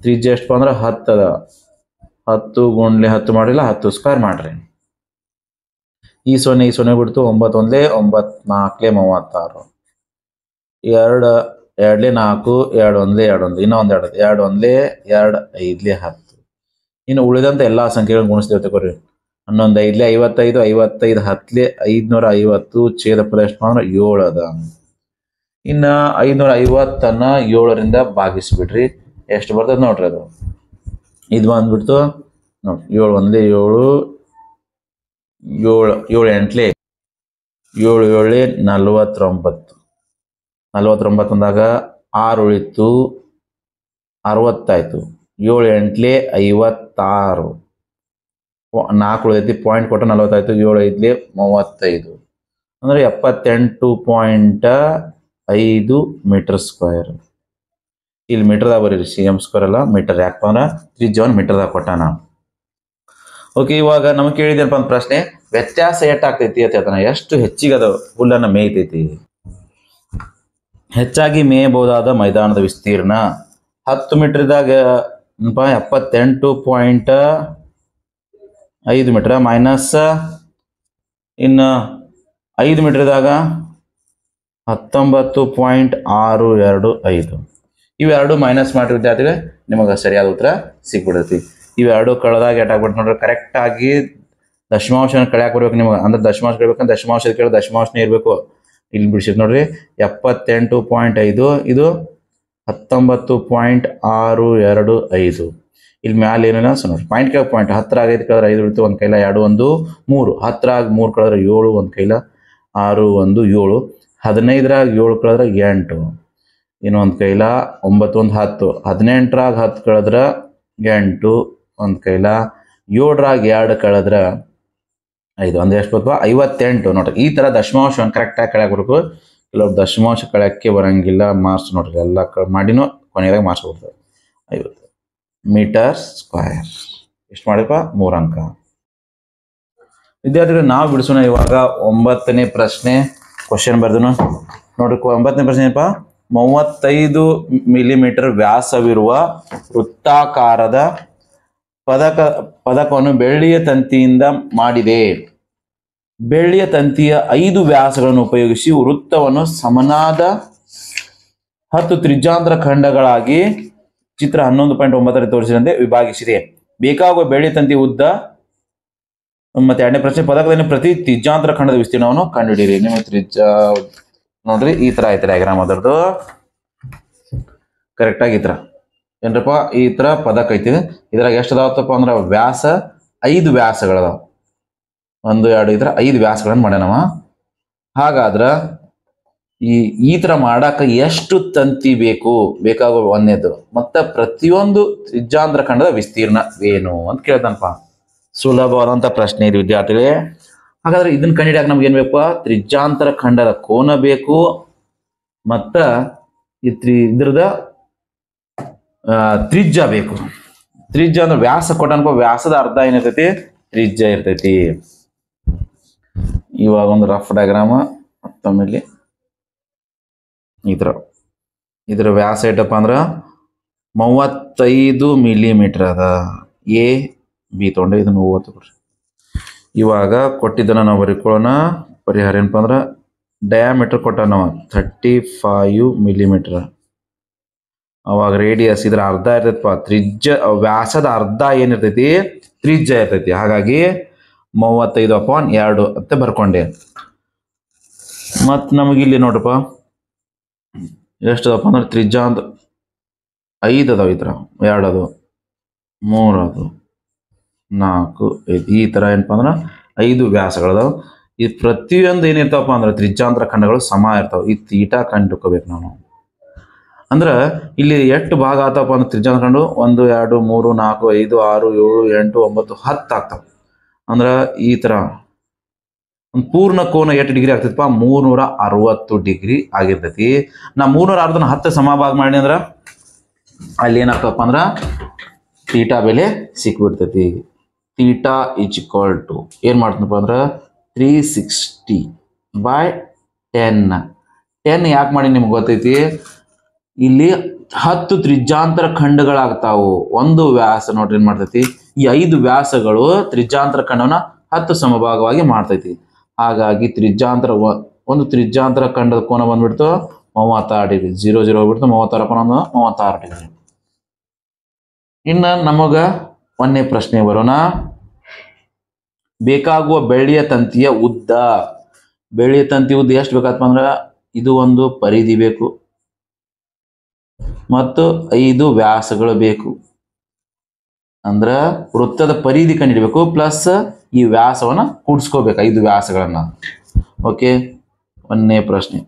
ತ್ರಿಜ್ಯ ಎಷ್ಟಪ್ಪ ಅಂದ್ರೆ 10 ಅದ. 10 ಗುಂಡ್ಲೆ 10 ಮಾಡಿಲ್ಲ 10 ಸ್ಕ್ವೇರ್ ಮಾಡ್ರಿ. ಈ ಸೊನ್ನೆ ಬಿಡ್ತು. 9 1 9 4 36. 2 2 4 2 1 2 1. ಇನ್ನೂ ಒಂದು 2 2 1 2 5 10. ಇನ್ನು ಉಳಿದಂಥ ಎಲ್ಲ ಸಂಖ್ಯೆಗಳನ್ನು ಗುಣಿಸ್ತೀವಿ ತಗೋರಿ. 11 5 55 55 10 550. ಛೇದ ಪದ ಎಷ್ಟು ಅಂದ್ರೆ 7 ಅದ. ಇನ್ನು 550 7ರಿಂದ ಭಾಗಿಸ್ಬಿಡ್ರಿ. ಎಷ್ಟು ಬರ್ತದೆ ನೋಡ್ರಿ ಅದು. ಇದು ಬಂದ್ಬಿಡ್ತು ನೋಡ್ರಿ 7 1 7 7 8 7 7 49. 49 ಅಂದಾಗ 6 ಉಳಿತು 60 ಆಯ್ತು. 7 8 56. 4 ಉಳಿದೈತಿ ಪಾಯಿಂಟ್ ಕೊಟ್ಟು 40 ಆಯ್ತು. 7 5 35 ಅಂದ್ರೆ 78.5 ಮೀಟರ್². ಇಲ್ಲಿ ಮೀಟರ್ದಾಗ ಬರೀರಿ, CM² ಅಲ್ಲ ಮೀಟರ್. ಯಾಕಪ್ಪ ಅಂದ್ರೆ ತ್ರಿಜ್ಯವನ್ನು ಮೀಟರ್ದಾಗ ಕೊಟ್ಟಾನ. ಓಕೆ, ಇವಾಗ ನಮಗೆ ಕೇಳಿದೇನಪ್ಪ ಒಂದು ಪ್ರಶ್ನೆ, ವ್ಯತ್ಯಾಸ ಎಷ್ಟಾಗ್ತೈತಿ ಅಂತ ಹೇಳ್ತಾನೆ. ಎಷ್ಟು ಹೆಚ್ಚಿಗೆ ಅದು ಹುಲ್ಲನ್ನು ಮೇಯ್ತೈತಿ? ಹೆಚ್ಚಾಗಿ ಮೇಯಬಹುದಾದ ಮೈದಾನದ ವಿಸ್ತೀರ್ಣ 10 ಮೀಟರ್ದಾಗ 78.5 ಮೀಟರ್ ಮೈನಸ್ ಇನ್ನು 5 ಮೀಟರ್ದಾಗ 19.625. ಇವೆರಡು ಮೈನಸ್ ಮಾಡಿ ವಿದ್ಯಾರ್ಥಿಗಳು ನಿಮಗೆ ಸರಿಯಾದ ಉತ್ತರ ಸಿಕ್ಬಿಡ್ತೈತಿ. ಇವೆರಡು ಕಳೆದಾಗ ಎಷ್ಟಾಗ್ಬಿಟ್ಟು ನೋಡ್ರಿ, ಕರೆಕ್ಟಾಗಿ ದಶಮಾಂಶನ ಕಳೆಯಾಕೆ ಬರ್ಬೇಕು ನಿಮಗೆ. ಅಂದ್ರೆ ದಶಮಾಂಶ ಕಳಿಬೇಕಂದ್ರೆ ದಶಮಾಂಶದ ಕೇಳಿ ದಶಮಾಂಶನೇ ಇರಬೇಕು. ಇಲ್ಲಿ ಬಿಡಿಸಿದ್ ನೋಡ್ರಿ 78.5 ಇದು 19.625. ಇಲ್ಲಿ ಮ್ಯಾಲೆ ಏನಿಲ್ಲ ನೋಡ್ರಿ ಪಾಯಿಂಟ್ ಕೇಳಿ ಪಾಯಿಂಟ್ 10 5 ಕಳೆದ್ರೆ 5 ಉಳಿತು. ಒಂದು ಕೈಲ 2 1 3. 10 3 ಕಳೆದ್ರೆ 7. ಒಂದು ಕೈಲ 6 1 7. 15 7 ಕಳೆದ್ರೆ 8. ಇನ್ನೊಂದು ಕೈಲ 9 1 10. 18 10 ಕಳೆದ್ರೆ 8. ಒಂದು ಕೈಲ 7 2 ಕಳೆದ್ರೆ 5. ಒಂದು ಎಷ್ಟು ಬರ್ತವ 58 ನೋಡ್ರಿ. ಈ ಥರ ದಶಮಾಂಶವನ್ನು ಕರೆಕ್ಟಾಗಿ ಕಳೆಯಕ್ಕೆ ಬರಬೇಕು. ಕೆಲವ್ರು ದಶಮಾಂಶ ಕಳೆಯೋಕ್ಕೆ ಬರಂಗಿಲ್ಲ. ಮಾರ್ಕ್ಸ್ ನೋಡ್ರಿ ಎಲ್ಲ ಮಾಡಿನೂ ಕೊನೆಯದಾಗ ಮಾರ್ಕ್ಸ್ ಬರ್ತದೆ. 50 ಮೀಟರ್². ಎಷ್ಟು ಮಾಡಿಪ್ಪ 3 ಅಂಕ. ವಿದ್ಯಾರ್ಥಿಗಳು ನಾವು ಬಿಡಿಸೋಣ ಇವಾಗ 9ನೇ ಪ್ರಶ್ನೆ. ಕ್ವಶನ್ ಬರ್ದನು ನೋಡ್ರಿ. 9ನೇ ಪ್ರಶ್ನೆ ಏನಪ್ಪ, 35 ಮಿಲಿಮೀಟರ್ ವ್ಯಾಸವಿರುವ ವೃತ್ತಾಕಾರದ ಪದಕವನ್ನು ಬೆಳ್ಳಿಯ ತಂತಿಯಿಂದ ಮಾಡಿದೆ. ಬೆಳ್ಳಿಯ ತಂತಿಯ 5 ವ್ಯಾಸಗಳನ್ನು ಉಪಯೋಗಿಸಿ ವೃತ್ತವನ್ನು ಸಮನಾದ 10 ತ್ರಿಜ್ಯಾಂತರ ಖಂಡಗಳಾಗಿ ಚಿತ್ರ 11.9 ತೋರಿಸಿದಂತೆ ವಿಭಾಗಿಸಿದೆ. ಬೇಕಾಗುವ ಬೆಳ್ಳಿಯ ತಂತಿ ಉದ್ದ. ಮತ್ತೆ ಎರಡನೇ ಪ್ರಶ್ನೆ, ಪದಕದಲ್ಲಿ ಪ್ರತಿ ತ್ರಿಜ್ಯಾಂತರ ಖಂಡದ ವಿಸ್ತೀರ್ಣವನ್ನು ಕಂಡುಹಿಡಿಯಿರಿ. ನಿಮಗೆ ತ್ರಿಜ್ಯ ನೋಡ್ರಿ ಈ ತರ ಐತೆ ಡಯಾಗ್ರಾಮ್ ಅದರದ್ದು. ಕರೆಕ್ಟಾಗಿ ಈ ಥರ ಏನ್ರಪ್ಪ ಈ ಥರ ಪದಕ ಐತಿ. ಇದ್ರಾಗ ಎಷ್ಟು ಅದಾವತ್ತಪ್ಪ ಅಂದ್ರೆ ವ್ಯಾಸ 5 ವ್ಯಾಸಗಳದಾವ. 1 2 ಇದ್ರ 5 ವ್ಯಾಸಗಳನ್ನು ಮಾಡ್ಯಾನವ. ಹಾಗಾದ್ರೆ ಈ ಥರ ಮಾಡಾಕ ಎಷ್ಟು ತಂತಿ ಬೇಕಾಗೋ ಒಂದೇದು. ಮತ್ತೆ ಪ್ರತಿಯೊಂದು ತ್ರಿಜ್ಯಾಂತರ ಖಂಡದ ವಿಸ್ತೀರ್ಣ ಏನು ಅಂತ ಕೇಳ್ತಾನಪ್ಪ. ಸುಲಭವಾದಂಥ ಪ್ರಶ್ನೆ ಇದು ವಿದ್ಯಾರ್ಥಿಗಳೇ. ಹಾಗಾದ್ರೆ ಇದನ್ನ ಕಂಡಿಡಿಯಾಕ ನಮ್ಗೆ ಏನ್ ಬೇಕಪ್ಪ? ತ್ರಿಜ್ಯಾಂತರ ಖಂಡದ ಕೋನ ಬೇಕು, ಮತ್ತ ಇದ್ರದ ತ್ರಿಜ್ಯ ಬೇಕು. ತ್ರಿಜ್ಯ ಅಂದ್ರೆ ವ್ಯಾಸ ಕೊಟ್ಟನಪ್ಪ, ವ್ಯಾಸದ ಅರ್ಧ ಏನಿರ್ತೈತಿ? ತ್ರಿಜ್ಯ ಇರ್ತೈತಿ. ಇವಾಗ ಒಂದು ರಫ್ ಡಯಾಗ್ರಾಮ್ ಮತ್ತೊಮ್ಮೆ ಇದ್ರ ವ್ಯಾಸ ಏಟಪ್ಪ ಅಂದ್ರ 35 ಮಿಲಿಮೀಟರ್ ಅದ. ಎ ಬಿ ತೊಗೊಂಡೆ, ಇದನ್ನ 30 ಕೊಡ್ರಿ. ಇವಾಗ ಕೊಟ್ಟಿದ್ದನ್ನ ನಾವು ಬರೀಕೊಳ್ಳೋಣ. ಪರಿಹಾರ ಏನಪ್ಪ ಅಂದ್ರ ಡಯಾಮೀಟರ್ ಕೊಟ್ಟ ನಾವು 35 ಮಿಲಿಮೀಟರ್. ಅವಾಗ ರೇಡಿಯಸ್ ಇದ್ರ ಅರ್ಧ ಇರ್ತೈತಪ್ಪ. ತ್ರಿಜ್ಯ ವ್ಯಾಸದ ಅರ್ಧ ಏನಿರ್ತೈತಿ? ತ್ರಿಜ್ಯ ಇರ್ತೈತಿ. ಹಾಗಾಗಿ 35/2 ಅಂತ ಬರ್ಕೊಂಡೆ. ಮತ್ ನಮಗಿಲ್ಲಿ ನೋಡ್ರಪ್ಪ ಎಷ್ಟು ಅದಪ್ಪ ಅಂದ್ರೆ ತ್ರಿಜ್ಯ ಅಂತ 5 ಅದಾವ. ಈ ಥರ 2 ಅದು 3 ಅದು 4 5 ಈ ಥರ ಏನಪ್ಪ ಅಂದ್ರೆ 5 ವ್ಯಾಸಗಳದಾವ. ಈ ಪ್ರತಿಯೊಂದು ಏನಿರ್ತಾವಪ್ಪ ಅಂದ್ರೆ ತ್ರಿಜ್ಯಾಂತರ ಖಂಡಗಳು ಸಮ ಇರ್ತಾವ. ಈ ತೀಟಾ ಕಂಡುಕೋಬೇಕು ನಾವು. ಅಂದ್ರೆ ಇಲ್ಲಿ ಎಷ್ಟು ಭಾಗ ಆತಪ್ಪ ಅಂದ್ರೆ ತ್ರಿಜ್ಯಾಂತರ ಖಂಡ 1 2 3 4 5 6 7 8 9 10 ಆಗ್ತಾವ. ಅಂದ್ರ ಈ ತರ ಒಂದು ಪೂರ್ಣ ಕೋನ ಎಷ್ಟು ಡಿಗ್ರಿ ಆಗ್ತೈತಪ್ಪ? 360 ಡಿಗ್ರಿ ಆಗಿರ್ತೈತಿ. ನಾ 360 10 ಸಮಭಾಗ ಮಾಡಿ ಅಂದ್ರ ಅಲ್ಲಿ ಏನಾಗ್ತಪ್ಪ ಅಂದ್ರ ತೀಟಾ ಬೆಲೆ ಸಿಕ್ಬಿಡ್ತೈತಿ. ತೀಟಾ ಇಸ್ ಈಕ್ವಲ್ ಟು ಏನ್ ಮಾಡ್ತನಪ್ಪ ಅಂದ್ರ 360/10. 10 ಯಾಕೆ ಮಾಡಿ ನಿಮ್ಗೆ ಗೊತ್ತೈತಿ? ಇಲ್ಲಿ 10 ತ್ರಿಜ್ಯಾಂತರ ಖಂಡಗಳಾಗ್ತಾವು. ಒಂದು ವ್ಯಾಸ ನೋಡ್ರಿ ಏನ್ ಮಾಡ್ತೈತಿ? ಈ 5 ವ್ಯಾಸಗಳು ತ್ರಿಜ್ಯಾಂತರ ಖಂಡವನ್ನ 10 ಸಮಭಾಗವಾಗಿ ಮಾಡ್ತೈತಿ. ಹಾಗಾಗಿ ಒಂದು ತ್ರಿಜ್ಯಾಂತರ ಖಂಡದ ಕೋನ ಬಂದ್ಬಿಡ್ತು 36 ಡಿಗ್ರಿ. 0 0 ಹೋಗ್ಬಿಡ್ತು. 36 ಡಿಗ್ರಿ. ಇನ್ನ ನಮಗ ಒಂದನೇ ಪ್ರಶ್ನೆ ಬರೋಣ. ಬೇಕಾಗುವ ಬೆಳ್ಳಿಯ ತಂತಿಯ ಉದ್ದ. ಬೆಳ್ಳಿಯ ತಂತಿ ಉದ್ದ ಎಷ್ಟು ಬೇಕಪ್ಪ ಅಂದ್ರ ಇದು ಒಂದು ಪರಿಧಿ ಬೇಕು ಮತ್ತು 5 ವ್ಯಾಸಗಳು ಬೇಕು. ಅಂದ್ರ ವೃತ್ತದ ಪರಿಧಿ ಕಂಡಿಡಬೇಕು ಪ್ಲಸ್ ಈ ವ್ಯಾಸವನ್ನ ಕೂಡಿಸ್ಕೋಬೇಕು 5 ವ್ಯಾಸಗಳನ್ನ. ಓಕೆ, ಒಂದನೇ ಪ್ರಶ್ನೆ.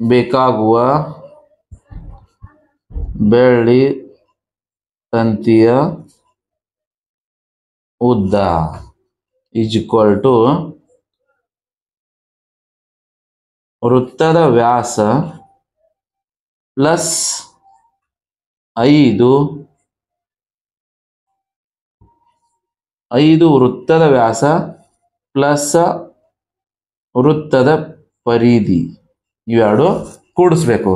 ಬೇಕಾಗುವ ಬೆಳ್ಳಿ ತಂತಿಯ ಉದ್ದ ಈಸ್ ಈಕ್ವಲ್ ಟು ವೃತ್ತದ ವ್ಯಾಸ ಪ್ಲಸ್ 5 ವೃತ್ತದ ವ್ಯಾಸ ಪ್ಲಸ್ ವೃತ್ತದ ಪರಿಧಿ ಇವೆರಡು ಕೂಡಿಸ್ಬೇಕು.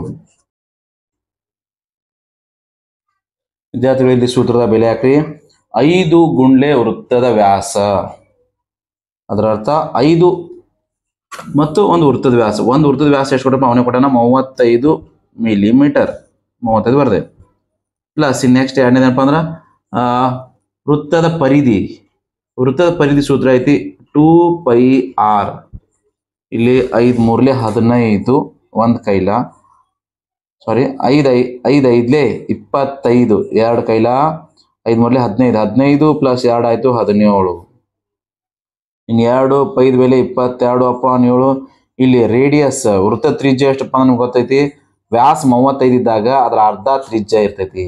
ವಿದ್ಯಾರ್ಥಿಗಳಲ್ಲಿ ಸೂತ್ರದ ಬೆಲೆ ಹಾಕ್ರಿ. 5 ಗುಂಡ್ಲೆ ವೃತ್ತದ ವ್ಯಾಸ, ಅದರ ಅರ್ಥ 5 ಮತ್ತು ಒಂದು ವೃತ್ತದ ವ್ಯಾಸ. ಒಂದು ವೃತ್ತದ ವ್ಯಾಸ ಎಷ್ಟು ಕೊಟ್ಟಪ್ಪ? ಅವನೇ ಕೊಟ್ಟಾನ 35 ಮಿಲಿಮೀಟರ್. 35 ಬರ್ದೆ. ಪ್ಲಸ್ ನೆಕ್ಸ್ಟ್ ಎರಡನೇದಪ್ಪ ಅಂದ್ರೆ ವೃತ್ತದ ಪರಿಧಿ ಸೂತ್ರ ಐತಿ 2πr. ಇಲ್ಲಿ 5 3 15 ಒಂದು ಕೈಲ, ಸಾರಿ 5 5 5 25 2 ಕೈಲ, 5 3 15 15 ಪ್ಲಸ್ 2 ಆಯ್ತು 17. ಇನ್ನು 2 5 ಬೆಲೆ 22/7. ಇಲ್ಲಿ ರೇಡಿಯಸ್ ವೃತ್ತ ತ್ರಿಜ್ಯ ಎಷ್ಟಪ್ಪ ನಮ್ಗೆ ಗೊತ್ತೈತಿ? ವ್ಯಾಸ 35 ಇದ್ದಾಗ ಅದರ ಅರ್ಧ ತ್ರಿಜ್ಯ ಇರ್ತೈತಿ.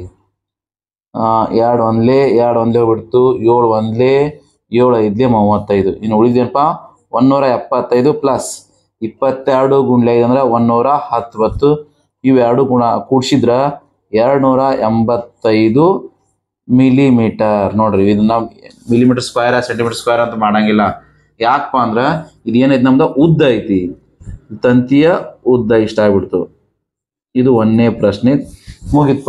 2 1 ಹೋಗ್ಬಿಡ್ತು. 7 1 7 5 35. ಇನ್ನು ಉಳಿದೇನಪ್ಪ 175 ಪ್ಲಸ್ 22 ಗುಂಡ್ಲೆ 5 ಅಂದ್ರೆ 110. ಇವೆರಡು ಕೂಡಿಸಿದ್ರ 285 ಮಿಲಿಮೀಟರ್. ನೋಡ್ರಿ, ಇದನ್ನ ಮಿಲಿಮೀಟರ್ ಸ್ಕ್ವೇರ್ ಸೆಂಟಿಮೀಟರ್ ಸ್ಕ್ವೇರ್ ಅಂತ ಮಾಡಂಗಿಲ್ಲ. ಯಾಕಪ್ಪ ಅಂದ್ರ ಇದು ಏನೈತಿ? ನಮ್ದು ಉದ್ದ ಐತಿ. ತಂತಿಯ ಉದ್ದ ಇಷ್ಟ ಆಗ್ಬಿಡ್ತು. ಇದು ಒಂದನೇ ಪ್ರಶ್ನೆ ಮುಗಿತ್ಪ.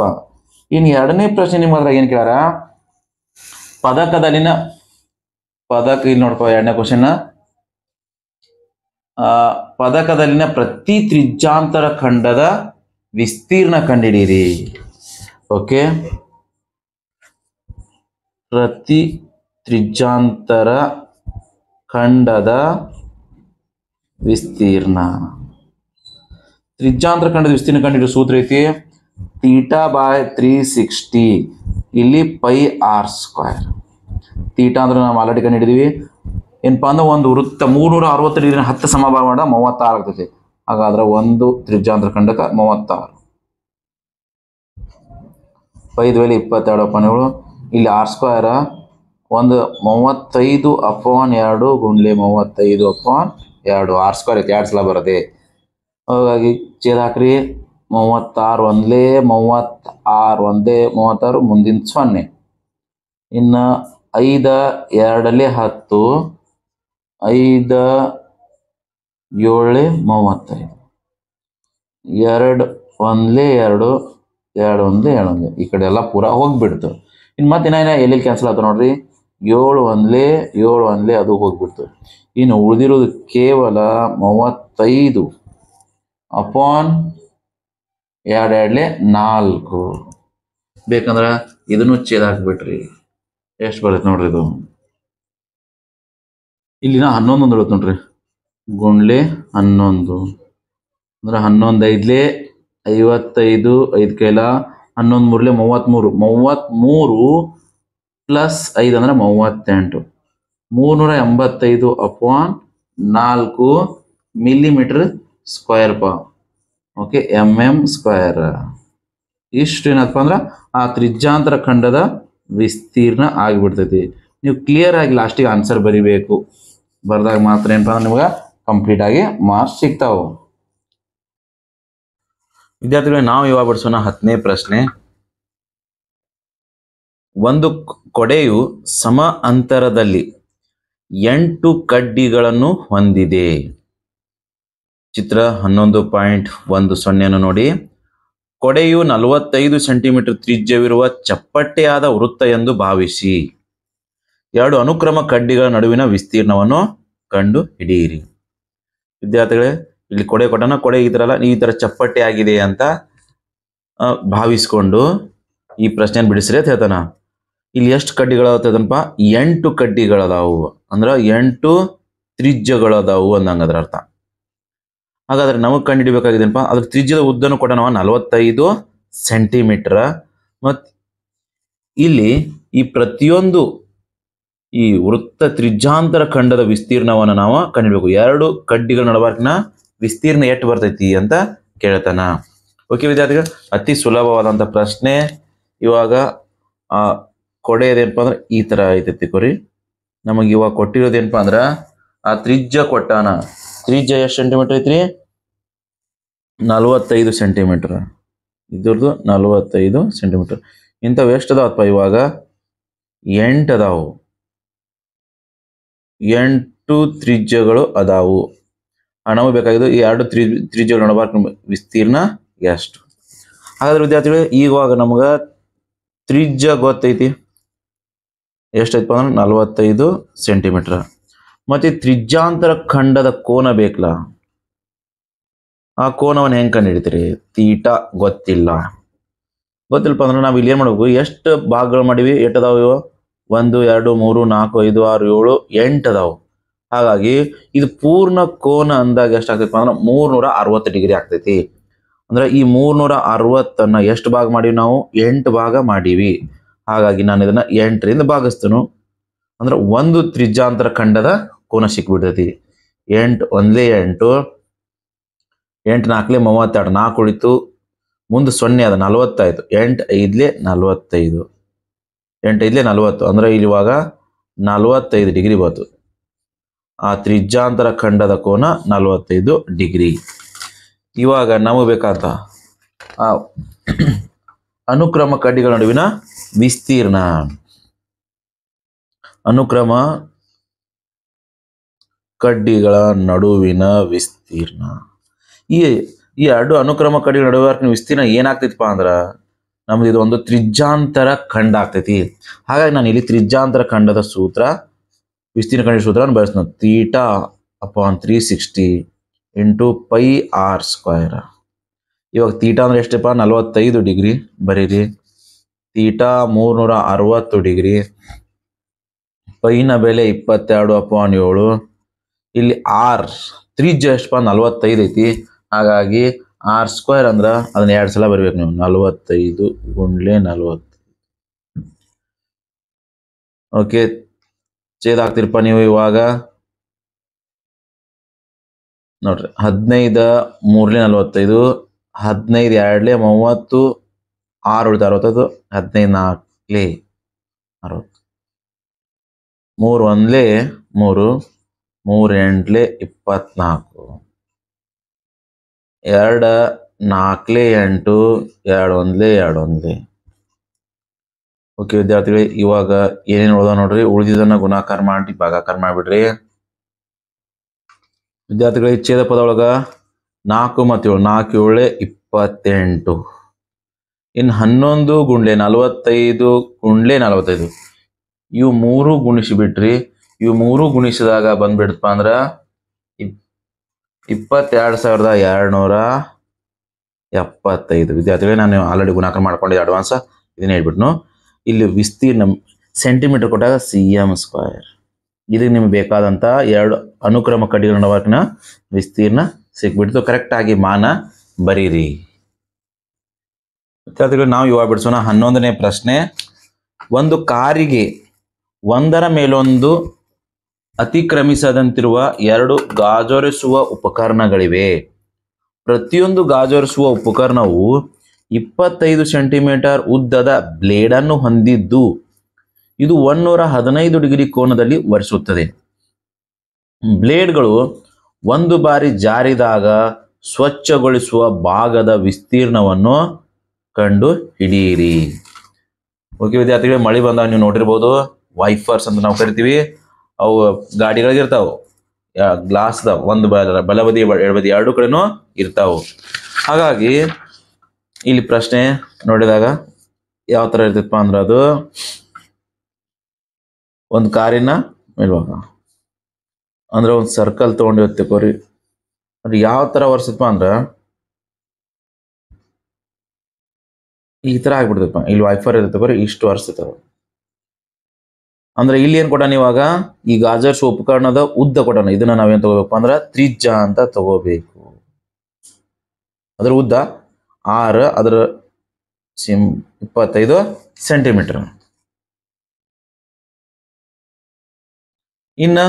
ಇನ್ನು ಎರಡನೇ ಪ್ರಶ್ನೆ ನಿಮ್ಮ ಅದ್ರಾಗ ಏನ್ ಕೇಳಾರ? ಇಲ್ಲಿ ನೋಡಪ್ಪ ಎರಡನೇ ಕ್ವಶನ್. ಪದಕದಲ್ಲಿನ ಪ್ರತಿ ತ್ರಿಜ್ಯಾಂತರ ಖಂಡದ ವಿಸ್ತೀರ್ಣ ಕಂಡಿಡೀರಿ. ಓಕೆ, ಪ್ರತಿ ತ್ರಿಜ್ಯಾಂತರ ಖಂಡದ ವಿಸ್ತೀರ್ಣ ತ್ರಿಜ್ಯಾಂತರ ಖಂಡದ ವಿಸ್ತೀರ್ಣ ಕಂಡುಹಿಡಿಯೋ ಸೂತ್ರ ಐತಿ ತೀಟಾ ಬೈ 360 ಇಲ್ಲಿ ಪೈ ಆರ್ ಸ್ಕ್ವೇರ್. ತೀಟಾ ಅಂದ್ರೆ ನಾವು ಆಲ್ರೆಡಿ ಕಂಡುಹಿಡಿದೀವಿ. ಏನಪ್ಪಾ ಅಂದ್ರೆ ಒಂದು ವೃತ್ತ 360 ಡಿಗ್ರಿನ 10 ಸಮಭಾಗ ಮಾಡ 36 ಆಗ್ತೈತಿ. ಹಾಗಾದ್ರೆ ಒಂದು ತ್ರಿಜ್ಯಾಂತರ ಖಂಡಕ 36. ಪೈದ ವೇಳೆ 22/7 ಇಲ್ಲಿ ಆರ್ ಸ್ಕ್ವೇರ್ ಒಂದು 35/2 ಗುಂಡ್ಲೆ 35/2 ಆರ್ ಸ್ಕ್ವೇರ್ ಐತಿ 2 ಸಲ ಬರುತ್ತೆ. ಹಾಗಾಗಿ ಛೇದ ಹಾಕ್ರಿ 36 ಒಂದ್ಲೇ 36 ಒಂದೇ 36 ಮುಂದಿನ 0. ಇನ್ನು 5 2 10 5 7 35 2 ಒಂದ್ಲೇ 2 2 ಒಂದ್ಲೇ 2 ಒಂದ್ಲೇ ಈ ಕಡೆ ಎಲ್ಲ ಪೂರಾ ಹೋಗ್ಬಿಡ್ತು. ಇನ್ನು ಮತ್ತೆ ಎಲ್ಲಿ ಕ್ಯಾನ್ಸಲ್ ಆಯ್ತು ನೋಡ್ರಿ 7 ಒಂದ್ಲೇ 7 ಒಂದ್ಲೇ ಅದು ಹೋಗ್ಬಿಡ್ತು. ಇನ್ನು ಉಳಿದಿರೋದು ಕೇವಲ 35 ಅಪಾನ್ 2 2 4. ಬೇಕಂದ್ರೆ ಇದನ್ನು ಛೇದ ಹಾಕ್ಬಿಟ್ರಿ ಎಷ್ಟು ಬರುತ್ತೆ ನೋಡ್ರಿ. ಇದು ಇಲ್ಲಿನ 11 ಒಂದು ಇರುತ್ತೆ ನೋಡ್ರಿ ಗುಂಡ್ಲೆ 11 ಅಂದ್ರೆ 11 5 55 5 ಕೈಲ 11 3 33 33 ಪ್ಲಸ್ 5 ಅಂದ್ರೆ 38 385/4 ಮಿಲಿಮೀಟರ್ ಸ್ಕ್ವೇರ್ ಪಾ. Okay mm². ಇಷ್ಟು ಏನಪ್ಪ ಅಂದ್ರೆ ಆ ತ್ರಿಜ್ಯಾಂತರ ಖಂಡದ ವಿಸ್ತೀರ್ಣ ಆಗಿಬಿಡ್ತೈತಿ. ನೀವು ಕ್ಲಿಯರ್ ಆಗಿ ಲಾಸ್ಟಿಗೆ ಆನ್ಸರ್ ಬರಿಬೇಕು. ಬರ್ದಾಗ ಮಾತ್ರ ಏನಪ್ಪ ಅಂದ್ರೆ ನಿಮ್ಗೆ ಕಂಪ್ಲೀಟ್ ಆಗಿ ಮಾರ್ಕ್ಸ್ ಸಿಗ್ತಾವೆ. ವಿದ್ಯಾರ್ಥಿಗಳೇ ನಾವು ಇವಾಗ ಬಿಡಿಸೋಣ 10ನೇ ಪ್ರಶ್ನೆ. ಒಂದು ಕೊಡೆಯು ಸಮ ಅಂತರದಲ್ಲಿ 8 ಕಡ್ಡಿಗಳನ್ನು ಹೊಂದಿದೆ. ಚಿತ್ರ 11.10 ನೋಡಿ. ಕೊಡೆಯು 45 ಸೆಂಟಿಮೀಟರ್ ತ್ರಿಜ್ಯವಿರುವ ಚಪ್ಪಟೆಯಾದ ವೃತ್ತ ಎಂದು ಭಾವಿಸಿ 2 ಅನುಕ್ರಮ ಕಡ್ಡಿಗಳ ನಡುವಿನ ವಿಸ್ತೀರ್ಣವನ್ನು ಕಂಡು ಹಿಡಿಯಿರಿ. ವಿದ್ಯಾರ್ಥಿಗಳೇ ಇಲ್ಲಿ ಕೊಡೆ ಕೊಟ್ಟನ, ಕೊಡೆ ಈ ತರ ಚಪ್ಪಟೆ ಆಗಿದೆ ಅಂತ ಭಾವಿಸ್ಕೊಂಡು ಈ ಪ್ರಶ್ನೆ ಬಿಡಿಸ್ರಿ ಅಂತ ಹೇಳ್ತಾನ. ಇಲ್ಲಿ ಎಷ್ಟು ಕಡ್ಡಿಗಳಾಗ್ತದನಪ್ಪ 8 ಕಡ್ಡಿಗಳದಾವು ಅಂದ್ರೆ 8 ತ್ರಿಜ್ಯಗಳದಾವು ಅಂದಂಗದ್ರ ಅರ್ಥ. ಹಾಗಾದ್ರೆ ನಮಗೆ ಕಂಡು ಹಿಡಿಬೇಕಾಗಿದೆನಪ್ಪ ಅದ್ರ ತ್ರಿಜ್ಯದ ಉದ್ದನು ಕೂಡ ನಾವು 45 ಸೆಂಟಿಮೀಟರ್. ಮತ್ತು ಇಲ್ಲಿ ಈ ಪ್ರತಿಯೊಂದು ಈ ವೃತ್ತ ತ್ರಿಜ್ಯಾಂತರ ಖಂಡದ ವಿಸ್ತೀರ್ಣವನ್ನು ನಾವು ಕಂಡುಹಿಡಬೇಕು. 2 ಕಡ್ಡಿಗಳ ನಡುವಿನ ವಿಸ್ತೀರ್ಣ ಎಷ್ಟು ಬರ್ತೈತಿ ಅಂತ ಕೇಳ್ತಾನ. ಓಕೆ ವಿದ್ಯಾರ್ಥಿಗಳು, ಅತಿ ಸುಲಭವಾದಂಥ ಪ್ರಶ್ನೆ. ಇವಾಗ ಆ ಕೊಡೆಯದೇನಪ್ಪ ಅಂದ್ರೆ ಈ ತರ ಐತೈತಿ ಕೊರಿ. ನಮಗೆ ಇವಾಗ ಕೊಟ್ಟಿರೋದೇನಪ್ಪ ಅಂದ್ರೆ ಆ ತ್ರಿಜ್ಯ ಕೊಟ್ಟಾನ. ತ್ರಿಜ್ಯ ಎಷ್ಟು ಸೆಂಟಿಮೀಟರ್ ಐತ್ರಿ 45 ಸೆಂಟಿಮೀಟರ್. ಇದ್ರದ್ದು 45 ಸೆಂಟಿಮೀಟರ್. ಇಂಥವು ಎಷ್ಟು ಅದಾವಪ್ಪ ಇವಾಗ 8 ಅದಾವು. 8 ತ್ರಿಜ್ಯಗಳು ಅದಾವು. ನಮಗೆ ಬೇಕಾಗಿದ್ದು ಈ 2 ತ್ರಿಜ್ಯಗಳು ನಡುವ ವಿಸ್ತೀರ್ಣ ಎಷ್ಟು. ಹಾಗಾದ್ರೆ ವಿದ್ಯಾರ್ಥಿಗಳು ಈವಾಗ ನಮ್ಗೆ ತ್ರಿಜ್ಯ ಗೊತ್ತೈತಿ ಎಷ್ಟೈತಪ್ಪ ಅಂದ್ರೆ 45 ಸೆಂಟಿಮೀಟರ್. ಮತ್ತೆ ತ್ರಿಜ್ಯಾಂತರ ಖಂಡದ ಕೋನ ಬೇಕಲ್ಲ, ಆ ಕೋನವನ್ನು ಹೆಂಗೆ ಕಂಡು ಹಿಡಿತೀರಿ? ತೀಟಾ ಗೊತ್ತಿಲ್ಲಪ್ಪ ಅಂದ್ರೆ ನಾವು ಇಲ್ಲಿ ಏನು ಮಾಡಬೇಕು, ಎಷ್ಟು ಭಾಗಗಳು ಮಾಡಿವಿ, ಎಷ್ಟು ಅದಾವ ಇವು 1 2 3 4 5 6 7 8 ಅದಾವು. ಹಾಗಾಗಿ ಇದು ಪೂರ್ಣ ಕೋನ ಅಂದಾಗ ಎಷ್ಟಾಗ್ತೈತಿ ಅಂದ್ರೆ 360 ಡಿಗ್ರಿ ಆಗ್ತೈತಿ. ಅಂದ್ರೆ ಈ 360 ಎಷ್ಟು ಭಾಗ ಮಾಡೀವಿ ನಾವು 8 ಭಾಗ ಮಾಡೀವಿ. ಹಾಗಾಗಿ ನಾನು ಇದನ್ನ 8ರಿಂದ ಭಾಗಿಸ್ತೇನೆ. ಅಂದ್ರೆ ಒಂದು ತ್ರಿಜ್ಯಾಂತರ ಖಂಡದ ಕೋನ ಸಿಕ್ಬಿಡ್ತೈತಿ. 8 ಒಂದ್ಲೇ 8 8 4 32 4 ಉಳಿತು, ಮುಂದೆ 0 ಅದ 40 ಆಯ್ತು. 8 5 45 8 5 40 ಅಂದ್ರೆ ಇಲ್ಲಿ ಇವಾಗ 45 ಡಿಗ್ರಿ ಬಂತು. ಆ ತ್ರಿಜ್ಯಾಂತರ ಖಂಡದ ಕೋನ 45 ಡಿಗ್ರಿ. ಇವಾಗ ನಮಗೆ ಬೇಕಾದ ಆ ಅನುಕ್ರಮ ಕಡ್ಡಿಗಳ ನಡುವಿನ ವಿಸ್ತೀರ್ಣ. ಅನುಕ್ರಮ ಕಡ್ಡಿಗಳ ನಡುವಿನ ವಿಸ್ತೀರ್ಣ. ಈ 2 ಅನುಕ್ರಮ ಕಡ್ಡಿಗಳ ನಡುವಿನ ವಿಸ್ತೀರ್ಣ ಏನಾಗ್ತೈತಿಪ್ಪ ಅಂದ್ರ ನಮ್ದು ಇದು ಒಂದು ತ್ರಿಜ್ಯಾಂತರ ಖಂಡ ಆಗ್ತೈತಿ. ಹಾಗಾಗಿ ನಾನು ಇಲ್ಲಿ ತ್ರಿಜ್ಯಾಂತರ ಖಂಡದ ಸೂತ್ರ, ವಿಸ್ತೀರ್ಣ ಖಂಡ ಸೂತ್ರ ಬಳಸ್ತೀನಿ. Theta upon 360 into pi r square. ಇವಾಗ ತೀಟಾ ಅಂದ್ರೆ ಎಷ್ಟಪ್ಪ 45 ಡಿಗ್ರಿ ಬರೀರಿ. Theta 360 degree. ಪೈನ ಬೆಲೆ 22/7. ಇಲ್ಲಿ ಆರ್ ತ್ರಿಜ್ಯ ಎಷ್ಟಪ್ಪ 45 ಐತಿ. ಹಾಗಾಗಿ ಆರ್ ಸ್ಕ್ವೇರ್ ಅಂದ್ರೆ ಅದನ್ನ 2 ಸಲ ಬರಬೇಕು ನೀವು. 45 ಗುಂಡ್ಲೆ 40. ಓಕೆ, ಛೇದ ಹಾಕ್ತಿರಪ್ಪ ನೀವು. ಇವಾಗ ನೋಡ್ರಿ, 15 3 45, 15 2 30, 6 ಉಳಿದ 65, 15 4 60, 3 1 3, 3 8 24, 2 4 8, 2 1 2 1. ಓಕೆ ವಿದ್ಯಾರ್ಥಿಗಳೇ, ಇವಾಗ ಏನೇನು ಉಳ್ದ ನೋಡ್ರಿ. ಉಳಿದಿದ್ದನ್ನ ಗುಣಾಕಾರ ಮಾಡಿ ಭಾಗಾಕಾರ ಮಾಡಿಬಿಡ್ರಿ ವಿದ್ಯಾರ್ಥಿಗಳೇ. ಛೇದ ಪದ ಒಳಗ 4 ಮತ್ತು 7, 4 7 28. ಇನ್ನು 11 ಗುಂಡ್ಲೆ 45 ಗುಂಡ್ಲೆ 45, ಇವು 3 ಗುಣಿಸಿಬಿಟ್ರಿ. ಇವು 3 ಗುಣಿಸಿದಾಗ ಬಂದ್ಬಿಡ್ತಪ್ಪ ಅಂದ್ರ 22,275. ವಿದ್ಯಾರ್ಥಿಗಳೇ, ನಾನು ಆಲ್ರೆಡಿ ಗುಣಾಕಾರ ಮಾಡ್ಕೊಂಡಿದ್ದೆ ಅಡ್ವಾನ್ಸ್, ಇದನ್ನ ಹೇಳ್ಬಿಟ್ನು. ಇಲ್ಲಿ ವಿಸ್ತೀರ್ಣ ಸೆಂಟಿಮೀಟರ್ ಕೊಟ್ಟಾಗ cm². ಇದಕ್ಕೆ ನಿಮ್ಗೆ ಬೇಕಾದಂತ 2 ಅನುಕ್ರಮ ಕಡಿಗಳ ನಡುವಿನ ವಿಸ್ತೀರ್ಣ ಸಿಕ್ಬಿಡ್ತು. ಕರೆಕ್ಟ್ ಆಗಿ ಮಾನ ಬರೀರಿ ವಿದ್ಯಾರ್ಥಿಗಳು. ನಾವು ಇವಾಗ ಬಿಡಿಸೋಣ 11ನೇ ಪ್ರಶ್ನೆ. ಒಂದು ಕಾರಿಗೆ ಒಂದರ ಮೇಲೊಂದು ಅತಿಕ್ರಮಿಸದಂತಿರುವ 2 ಗಾಜೊರೆಸುವ ಉಪಕರಣಗಳಿವೆ. ಪ್ರತಿಯೊಂದು ಗಾಜೊರೆಸುವ ಉಪಕರಣವು 25 ಸೆಂಟಿಮೀಟರ್ ಉದ್ದದ ಬ್ಲೇಡ್ ಅನ್ನು ಹೊಂದಿದ್ದು ಇದು 115 ಡಿಗ್ರಿ ಕೋನದಲ್ಲಿ ಒರೆಸುತ್ತದೆ. ಬ್ಲೇಡ್ಗಳು ಒಂದು ಬಾರಿ ಜಾರಿದಾಗ ಸ್ವಚ್ಛಗೊಳಿಸುವ ಭಾಗದ ವಿಸ್ತೀರ್ಣವನ್ನು ಕಂಡು ಹಿಡಿಯಿರಿ. ಓಕೆ ವಿದ್ಯಾರ್ಥಿಗಳೇ, ಮಳೆ ಬಂದಾಗ ನೀವು ನೋಡಿರ್ಬೋದು, ವೈಫರ್ಸ್ ಅಂತ ನಾವು ಕರಿತೀವಿ. ಅವು ಗಾಡಿಗಳಿಗಿರ್ತಾವೆ, ಗ್ಲಾಸ್ದ ಒಂದು ಬಲಬದಿ ಎಡಬದಿ 2 ಕಡೆನೂ ಇರ್ತಾವೆ. ಹಾಗಾಗಿ ಇಲ್ಲಿ ಪ್ರಶ್ನೆ ನೋಡಿದಾಗ ಯಾವ ಥರ ಇರ್ತೈತಪ್ಪ ಅಂದ್ರೆ, ಅದು ಒಂದು ಕಾರಿನ ಮೇಲ್ಭಾಗ ಅಂದ್ರೆ ಒಂದು ಸರ್ಕಲ್ ತೊಗೊಂಡಿರ್ತೀವಿ. ಅದು ಯಾವ ಥರ ಒರೆಸತ್ಪ ಅಂದ್ರೆ ಈ ಥರ ಆಗ್ಬಿಡ್ತಪ್ಪ. ಇಲ್ಲಿ ವೈಫರ್ ಇರ್ತಕೋರಿ, ಇಷ್ಟು ಒರೆಸ್ತವ. ಅಂದ್ರೆ ಇಲ್ಲಿ ಏನು ಕೊಟ್ಟಾನ ಇವಾಗ, ಈ ಗಾಜರ್ಸ್ ಉಪಕರಣದ ಉದ್ದ ಕೊಟ್ಟಾನ. ಇದನ್ನ ನಾವೇನು ತಗೋಬೇಕಪ್ಪ ಅಂದ್ರೆ ತ್ರಿಜ್ಯ ಅಂತ ತಗೋಬೇಕು. ಅದ್ರ ಉದ್ದ 6, ಅದರ 25 ಸೆಂಟಿಮೀಟರ್. ಇನ್ನ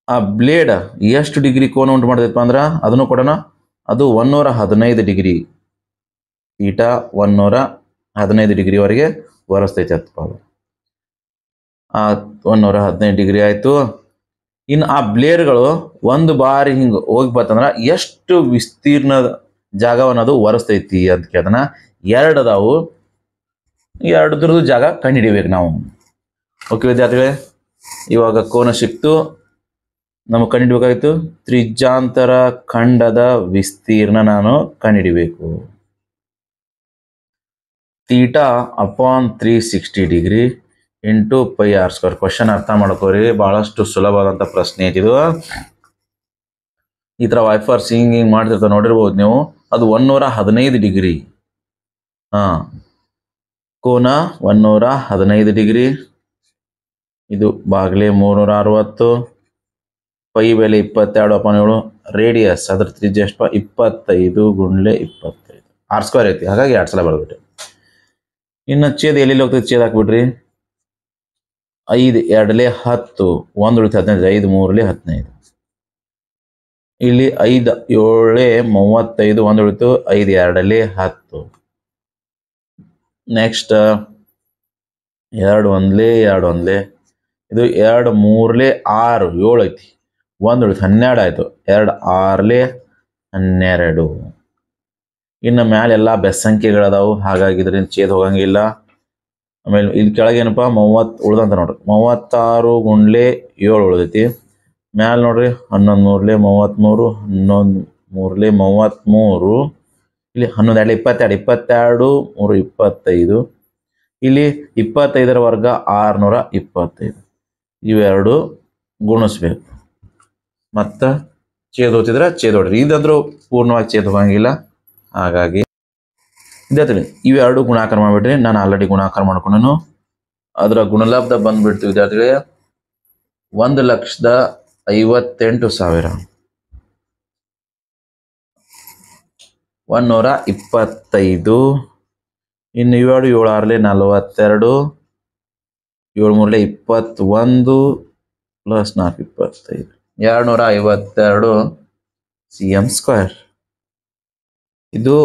ಆ ಬ್ಲೇಡ್ ಎಷ್ಟು ಡಿಗ್ರಿ ಕೋನ ಉಂಟು ಮಾಡ್ತೈತಪ್ಪ ಅಂದ್ರ ಅದನ್ನು ಕೊಡೋಣ. ಅದು 115 ಡಿಗ್ರಿ ಥೀಟಾ, 115 ಡಿಗ್ರಿವರೆಗೆ ಒರೆಸ್ತೈತೆ ಅತ್ತಪ್ಪ. ಅದು 115 ಡಿಗ್ರಿ ಆಯ್ತು. ಇನ್ನು ಆ ಬ್ಲೇಡ್ಗಳು ಒಂದು ಬಾರಿ ಹಿಂಗೆ ಹೋಗಿ ಬರ್ತಂದ್ರ ಎಷ್ಟು ವಿಸ್ತೀರ್ಣ ಜಾಗವನ್ನು ಅದು ಒರೆಸ್ತೈತಿ ಅಂತ ಕೇಳ್ತಾನ. 2 ಅದಾವು, 2 ಜಾಗ ಕಂಡುಹಿಡಿಬೇಕು ನಾವು. ಓಕೆ ವಿದ್ಯಾರ್ಥಿಗಳೇ, ಇವಾಗ ಕೋನ ಸಿಕ್ತು. ನಮಗೆ ಕಂಡುಹಿಡಬೇಕಾಗಿತ್ತು ತ್ರಿಜ್ಯಾಂತರ ಖಂಡದ ವಿಸ್ತೀರ್ಣ ನಾನು ಕಂಡುಹಿಡಿಬೇಕು. Theta upon 360 degree into pi r². Question ಅರ್ಥ ಮಾಡ್ಕೋರಿ, ಬಹಳಷ್ಟು ಸುಲಭವಾದಂಥ ಪ್ರಶ್ನೆ ಐತಿದು. ಈ ಥರ ವೈಫರ್ಸ್ ಹಿಂಗೆ ಮಾಡ್ತಿರ್ತಾವೆ, ನೋಡಿರ್ಬೋದು ನೀವು. ಅದು 115 ಡಿಗ್ರಿ. ಕೋನ 115 ಡಿಗ್ರಿ. ಇದು ಬಾಗ್ಲೆ 360, ಪೈ ಬೆಲೆ 22/7. ರೇಡಿಯಸ್ ಅದ್ರ ತ್ರಿಜ್ಯ ಎಷ್ಟು? 25 ಗುಂಡ್ಲೆ 25, r² ಐತಿ. ಹಾಗಾಗಿ 2 ಸಲ ಬರ್ಬಿಟ್ರಿ. ಇನ್ನು ಛೇದ ಎಲ್ಲಿ ಹೋಗ್ತೈತಿ, ಛೇದ ಹಾಕ್ಬಿಡ್ರಿ. 5 2 10, 1 ಉಳಿತು 15, 5 3 15. ಇಲ್ಲಿ 5 7 35, 1 ಉಳಿತು 5 2 10. ನೆಕ್ಸ್ಟ್ 2 1 2 1, ಇದು 2 3 6 7 ಐತಿ. 1 ಉಳಿತು 12 ಆಯ್ತು. 2 6 12. ಇನ್ನು ಮ್ಯಾಲೆ ಎಲ್ಲ ಬೆಸ್ಸಂಖ್ಯೆಗಳದಾವು, ಹಾಗಾಗಿ ಇದರಿಂದ ಛೇದ ಹೋಗಂಗಿಲ್ಲ. ಆಮೇಲೆ ಇಲ್ಲಿ ಕೆಳಗೇನಪ್ಪ 30 ಉಳ್ದಂತ ನೋಡ್ರಿ. 36 ಗುಂಡ್ಲೆ 7 ಉಳ್ದೈತಿ. ಮ್ಯಾಲೆ ನೋಡ್ರಿ 11 3 33, 11 3 33. ಇಲ್ಲಿ 11 2 22, 22 3 25. ಇಲ್ಲಿ 25ರ ವರ್ಗ 625. ಇವೆರಡು ಗುಣಿಸ್ಬೇಕು. ಮತ್ತು ಛೇದ ಹೋಗ್ತಿದ್ರೆ ಛೇದ ಹೊಡ್ರಿ. ಇದಂದ್ರೂ ಪೂರ್ಣವಾಗಿ ಛೇದ ಹೋಗಂಗಿಲ್ಲ. ಹಾಗಾಗಿ ವಿದ್ಯಾರ್ಥಿಗಳೇ, ಇವೆರಡು ಗುಣಾಕಾರ ಮಾಡಿಬಿಟ್ರಿ. ನಾನು ಆಲ್ರೆಡಿ ಗುಣಾಕಾರ ಮಾಡ್ಕೊಂಡನು. ಅದರ ಗುಣಲಬ್ಧ ಬಂದ್ಬಿಡ್ತೀವಿ ವಿದ್ಯಾರ್ಥಿಗಳೇ 1,58,000. 125. ಇನ್ನು 7 7 6 42, 7 3 21 ಪ್ಲಸ್ 4 25, 252 cm². ಇದು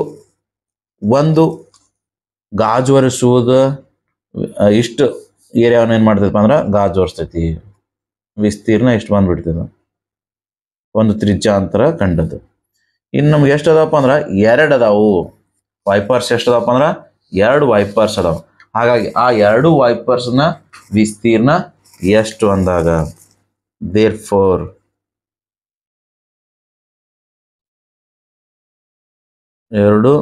ಒಂದು ಗಾಜು ಒರೆಸುವುದು ಇಷ್ಟು ಏರಿಯಾವನ್ನು ಏನು ಮಾಡ್ತೈತಪ್ಪ ಅಂದ್ರೆ ಗಾಜು ಒರೆಸ್ತೈತಿ. ವಿಸ್ತೀರ್ಣ ಇಷ್ಟು ಬಂದ್ಬಿಡ್ತದೆ ಒಂದು ತ್ರಿಜ್ಯಾಂತರ ಕಂಡದ್ದು. ಇನ್ನು ನಮ್ಗೆ ಎಷ್ಟು ಅದಾವಪ್ಪ ಅಂದ್ರೆ 2 ಅದಾವು ವೈಪರ್ಸ್. ಎಷ್ಟು ಅದಾವಪ್ಪ ಅಂದ್ರೆ 2 ವೈಪರ್ಸ್ ಅದಾವ. ಹಾಗಾಗಿ ಆ 2 ವೈಪರ್ಸ್ನ ವಿಸ್ತೀರ್ಣ ಎಷ್ಟು ಅಂದಾಗ ದೇರ್ಫೋರ್ ಎರಡು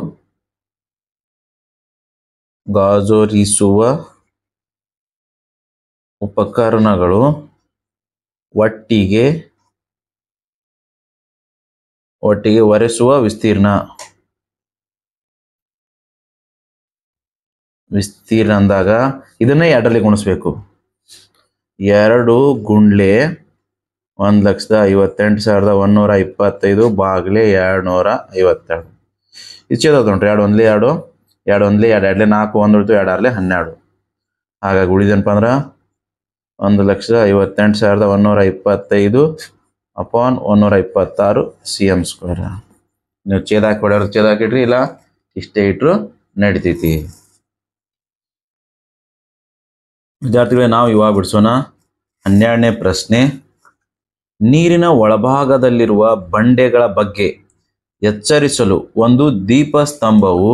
ಗಾಜೊರಿಸುವ ಉಪಕರಣಗಳು ಒಟ್ಟಿಗೆ ಒರೆಸುವ ವಿಸ್ತೀರ್ಣ ಅಂದಾಗ ಇದನ್ನೇ 2ರಲ್ಲಿ ಗುಣಿಸ್ಬೇಕು. 2 ಗುಂಡ್ಲೆ 1,58,125 ಬಾಗ್ಲೆ 252. ಇದು ಛೇದ ನೋಡ್ರಿ. 2 1 2, 2 1 2, 2 4, 1 2 6 12. ಹಾಗಾಗಿ ಉಳಿದೇನಪ್ಪ ಅಂದ್ರೆ 1,58,125 ಅಪಾನ್ 126 cm². ನೀವು ಛೇದ ಹಾಕಿ ಹೊಡೆಯೋರು ಛೇದ ಹಾಕಿಟ್ರಿ, ಇಲ್ಲ ಇಷ್ಟೇ ಇಟ್ಟರು ನಡಿತೈತಿ. ವಿದ್ಯಾರ್ಥಿಗಳೇ, ನಾವು ಇವಾಗ ಬಿಡಿಸೋಣ 12ನೇ ಪ್ರಶ್ನೆ. ನೀರಿನ ಒಳಭಾಗದಲ್ಲಿರುವ ಬಂಡೆಗಳ ಬಗ್ಗೆ ಎಚ್ಚರಿಸಲು ಒಂದು ದೀಪಸ್ತಂಭವು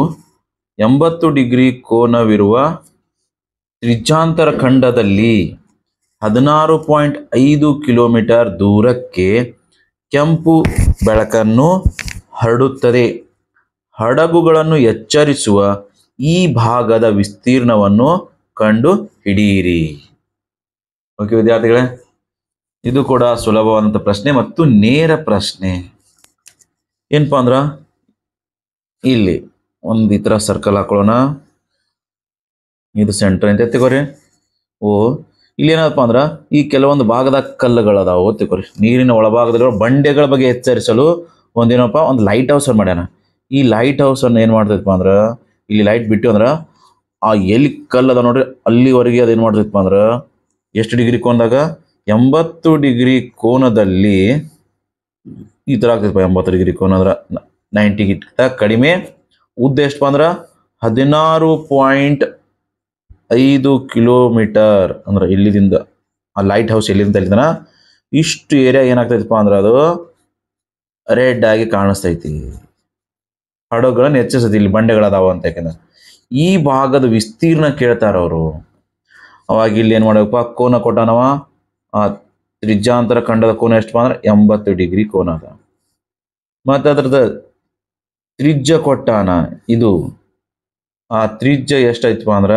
80 ಡಿಗ್ರಿ ಕೋನವಿರುವ ತ್ರಿಜ್ಯಾಂತರ ಖಂಡದಲ್ಲಿ 16.5 ಕಿಲೋಮೀಟರ್ ದೂರಕ್ಕೆ ಕೆಂಪು ಬೆಳಕನ್ನು ಹರಡುತ್ತದೆ. ಹಡಗುಗಳನ್ನು ಎಚ್ಚರಿಸುವ ಈ ಭಾಗದ ವಿಸ್ತೀರ್ಣವನ್ನು ಕಂಡು ಹಿಡಿಯಿರಿ. ಓಕೆ ವಿದ್ಯಾರ್ಥಿಗಳೇ, ಇದು ಕೂಡ ಸುಲಭವಾದಂಥ ಪ್ರಶ್ನೆ ಮತ್ತು ನೇರ ಪ್ರಶ್ನೆ. ಏನಪ್ಪಾ ಅಂದ್ರ ಇಲ್ಲಿ ಒಂದು ಈ ಥರ ಸರ್ಕಲ್ ಹಾಕೊಳ್ಳೋಣ. ಇದು ಸೆಂಟರ್ ಅಂತ ತಿಳ್ಕೊರಿ. ಇಲ್ಲಿ ಏನಪ್ಪ ಅಂದ್ರ ಈ ಕೆಲವೊಂದು ಭಾಗದ ಕಲ್ಲುಗಳದಾವು ತಿಳ್ಕೊರಿ. ನೀರಿನ ಒಳಭಾಗದಲ್ಲಿರೋ ಬಂಡೆಗಳ ಬಗ್ಗೆ ಎಚ್ಚರಿಸಲು ಒಂದೇನಪ್ಪ ಒಂದು ಲೈಟ್ ಹೌಸ್ ಮಾಡ್ಯಾನ. ಈ ಲೈಟ್ ಹೌಸ್ ಅನ್ನು ಏನ್ ಮಾಡ್ತೈತಪ್ಪ ಅಂದ್ರ ಇಲ್ಲಿ ಲೈಟ್ ಬಿಟ್ಟು ಅಂದ್ರ ಆ ಎಲ್ಲಿ ಕಲ್ಲದ ನೋಡ್ರಿ ಅಲ್ಲಿವರೆಗೆ ಅದೇನ್ ಮಾಡ್ತೈತಪ್ಪ ಅಂದ್ರ ಎಷ್ಟು ಡಿಗ್ರಿ ಕೋನದಾಗ 80 ಡಿಗ್ರಿ ಕೋನದಲ್ಲಿ ಈ ತರ ಆಗ್ತೈತಪ್ಪ. 80 ಡಿಗ್ರಿ ಕೋನ ಅಂದ್ರ 90 ಗಿಂತ ಕಡಿಮೆ. ಉದ್ದ ಎಷ್ಟಪ್ಪ ಅಂದ್ರ 16.5 ಕಿಲೋಮೀಟರ್. ಅಂದ್ರೆ ಇಲ್ಲಿದಿಂದ ಆ ಲೈಟ್ ಹೌಸ್ ಎಲ್ಲಿಂದ ಅಲ್ಲಿಂದ ಇಷ್ಟು ಏರಿಯಾ ಏನಾಗ್ತೈತಪ್ಪ ಅಂದ್ರೆ ಅದು ರೆಡ್ ಆಗಿ ಕಾಣಿಸ್ತೈತಿ. ಹಡಗುಗಳನ್ನ ಹೆಚ್ಚಿಸ್ತೈತಿ. ಇಲ್ಲಿ ಬಂಡೆಗಳದಾವ ಅಂತ. ಯಾಕಂದ್ರೆ ಈ ಭಾಗದ ವಿಸ್ತೀರ್ಣ ಕೇಳ್ತಾರ ಅವರು. ಅವಾಗ ಇಲ್ಲಿ ಏನ್ ಮಾಡಬೇಕಪ್ಪ, ಕೋನ ಕೊಟ್ಟಾನವ. ಆ ತ್ರಿಜ್ಯಾಂತರ ಖಂಡದ ಕೋನ ಎಷ್ಟಪ್ಪ ಅಂದ್ರೆ 80 ಡಿಗ್ರಿ ಕೋನ ಅದ. ಮತ್ತೆ ಅದ್ರದ ತ್ರಿಜ್ಯ ಕೊಟ್ಟಾನ. ಇದು ಆ ತ್ರಿಜ್ಯ ಎಷ್ಟೈತಪ್ಪ ಅಂದ್ರ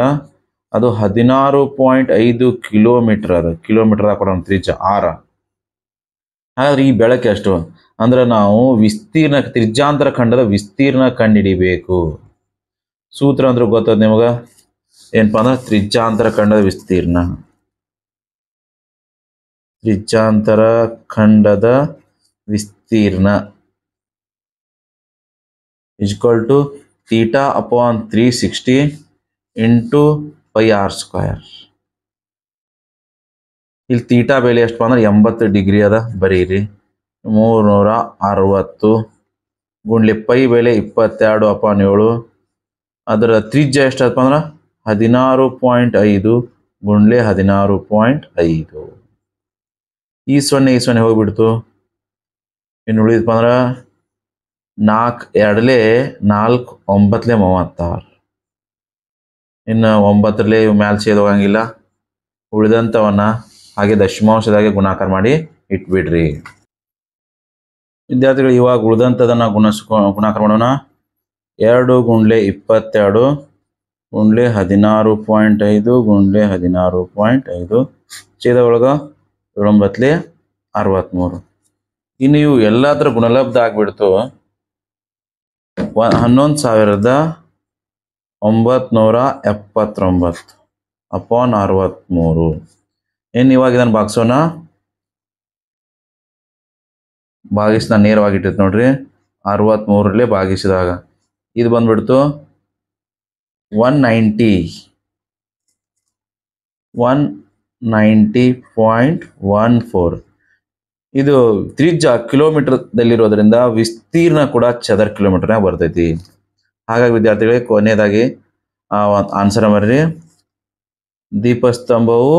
ಅದು 16.5 ಕಿಲೋಮೀಟರ್ ಅದ. ಕಿಲೋಮೀಟರ್ ಕೊಡೋಣ ತ್ರಿಜ್ಯ ಆರ. ಹಾಗಾದ್ರೆ ಈ ಬೆಳಕು ಎಷ್ಟು ಅಂದ್ರೆ ನಾವು ವಿಸ್ತೀರ್ಣ ತ್ರಿಜ್ಯಾಂತರ ಖಂಡದ ವಿಸ್ತೀರ್ಣ ಕಂಡುಹಿಡಿಬೇಕು. ಸೂತ್ರ ಅಂದ್ರೆ ಗೊತ್ತದ ನಿಮಗ ಏನಪ್ಪಾ ಅಂದ್ರೆ ತ್ರಿಜ್ಯಾಂತರ ಖಂಡದ ವಿಸ್ತೀರ್ಣ. ತ್ರಿಜ್ಯಾಂತರ ಖಂಡದ ವಿಸ್ತೀರ್ಣ equal to theta upon 360 into πr². ಇಲ್ಲಿ ಥೀಟಾ ಬೆಲೆ ಎಷ್ಟಪ್ಪ ಅಂದ್ರೆ 80 ಡಿಗ್ರಿ ಅದ. ಬರೀರಿ 360 ಗುಂಡ್ಲೆ ಪೈ ಬೆಲೆ 22 ಅಪಾನ್ 7. ಅದರ ತ್ರಿಜ್ಯ ಎಷ್ಟಪ್ಪ ಅಂದ್ರೆ 16.5 ಗುಂಡ್ಲೆ 16.5. ಈ ಸೊನ್ನೆ ಹೋಗ್ಬಿಡ್ತು. ಇನ್ನು ಉಳಿದಪ್ಪ ಅಂದ್ರ 4 2 4 9 36. ಇನ್ನು 9ರಲ್ಲಿ ಮ್ಯಾಲ್ ಸೇದ್ ಹೋಗಂಗಿಲ್ಲ. ಉಳಿದಂಥವನ್ನ ಹಾಗೆ ದಶಮಾಂಶದಾಗೆ ಗುಣಾಕಾರ ಮಾಡಿ ಇಟ್ಬಿಡ್ರಿ. ವಿದ್ಯಾರ್ಥಿಗಳು, ಇವಾಗ ಉಳಿದಂಥದನ್ನ ಗುಣಾಕಾರ ಮಾಡೋಣ. 2 ಗುಂಡ್ಲೆ 22 ಗುಂಡ್ಲೆ 16.5 ಗುಂಡ್ಲೆ 16.5 ಛೇದ ಒಳಗ 7 63. ಇನ್ನು ಇವು ಎಲ್ಲಾದ್ರ ಗುಣಲಬ್ಧ ಆಗ್ಬಿಡ್ತು. 11,979 ಅಪಾನ್ 63. ಏನು ಇವಾಗ ಇದನ್ನು ಭಾಗಿಸೋಣ. ಭಾಗಿಸಿ ನಾನು ನೇರವಾಗಿ ಇಟ್ಟಿತ್ತು ನೋಡ್ರಿ. 63ರಲ್ಲಿ ಭಾಗಿಸಿದಾಗ ಇದು ಬಂದ್ಬಿಡ್ತು 190.14. ಇದು ತ್ರಿಜ್ಯ ಕಿಲೋಮೀಟರ್ದಲ್ಲಿರೋದ್ರಿಂದ ವಿಸ್ತೀರ್ಣ ಕೂಡ ಚದರ ಕಿಲೋಮೀಟರ್ನಾಗ ಬರ್ತೈತಿ. ಹಾಗಾಗಿ ವಿದ್ಯಾರ್ಥಿಗಳಿಗೆ ಕೊನೆಯದಾಗಿ ಆನ್ಸರ್ ಬರ್ರಿ. ದೀಪಸ್ತಂಭವು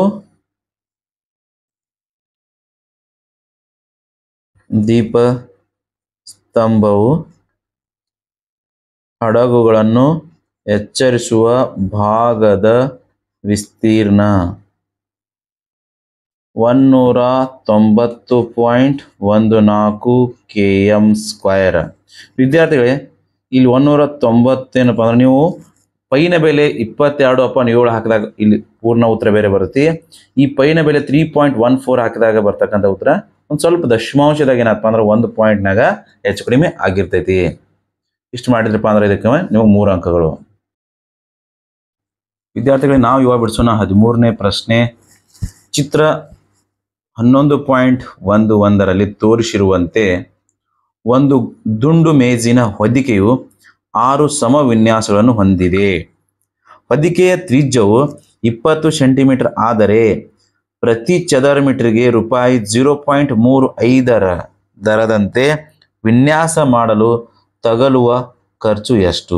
ಹಡಗುಗಳನ್ನು ಎಚ್ಚರಿಸುವ ಭಾಗದ ವಿಸ್ತೀರ್ಣ 190.14 km². ವಿದ್ಯಾರ್ಥಿಗಳೇ, ಇಲ್ಲಿ 190 ಏನಪ್ಪ ಅಂದ್ರೆ ನೀವು ಪೈನ ಬೆಲೆ 22/7 ಹಾಕಿದಾಗ ಇಲ್ಲಿ ಪೂರ್ಣ ಉತ್ತರ ಬೇರೆ ಬರುತ್ತೆ. ಈ ಪೈನ ಬೆಲೆ 3.14 ಹಾಕಿದಾಗ ಬರ್ತಕ್ಕಂಥ ಉತ್ತರ ಒಂದು ಸ್ವಲ್ಪ ದಶಮಾಂಶದಾಗ ಏನಪ್ಪ ಅಂದ್ರೆ 1 ಪಾಯಿಂಟ್ನಾಗ ಹೆಚ್ಚು ಕಡಿಮೆ ಆಗಿರ್ತೈತಿ. ಇಷ್ಟು ಮಾಡಿದ್ರಪ್ಪ ಅಂದ್ರೆ ಇದಕ್ಕೆ ನೀವು 3 ಅಂಕಗಳು. ವಿದ್ಯಾರ್ಥಿಗಳಿಗೆ ನಾವು ಇವಾಗ ಬಿಡಿಸೋಣ 13ನೇ ಪ್ರಶ್ನೆ. ಚಿತ್ರ 11.11ರಲ್ಲಿ ತೋರಿಸಿರುವಂತೆ ಒಂದು ದುಂಡು ಮೇಜಿನ ಹೊದಿಕೆಯು 6 ಸಮ ವಿನ್ಯಾಸಗಳನ್ನು ಹೊಂದಿದೆ. ಹೊದಿಕೆಯ ತ್ರಿಜ್ಯವು 20 ಸೆಂಟಿಮೀಟರ್ ಆದರೆ ಪ್ರತಿ ಚದರ ಮೀಟರ್ಗೆ ರೂಪಾಯಿ 0.35 ದರದಂತೆ ವಿನ್ಯಾಸ ಮಾಡಲು ತಗಲುವ ಖರ್ಚು ಎಷ್ಟು?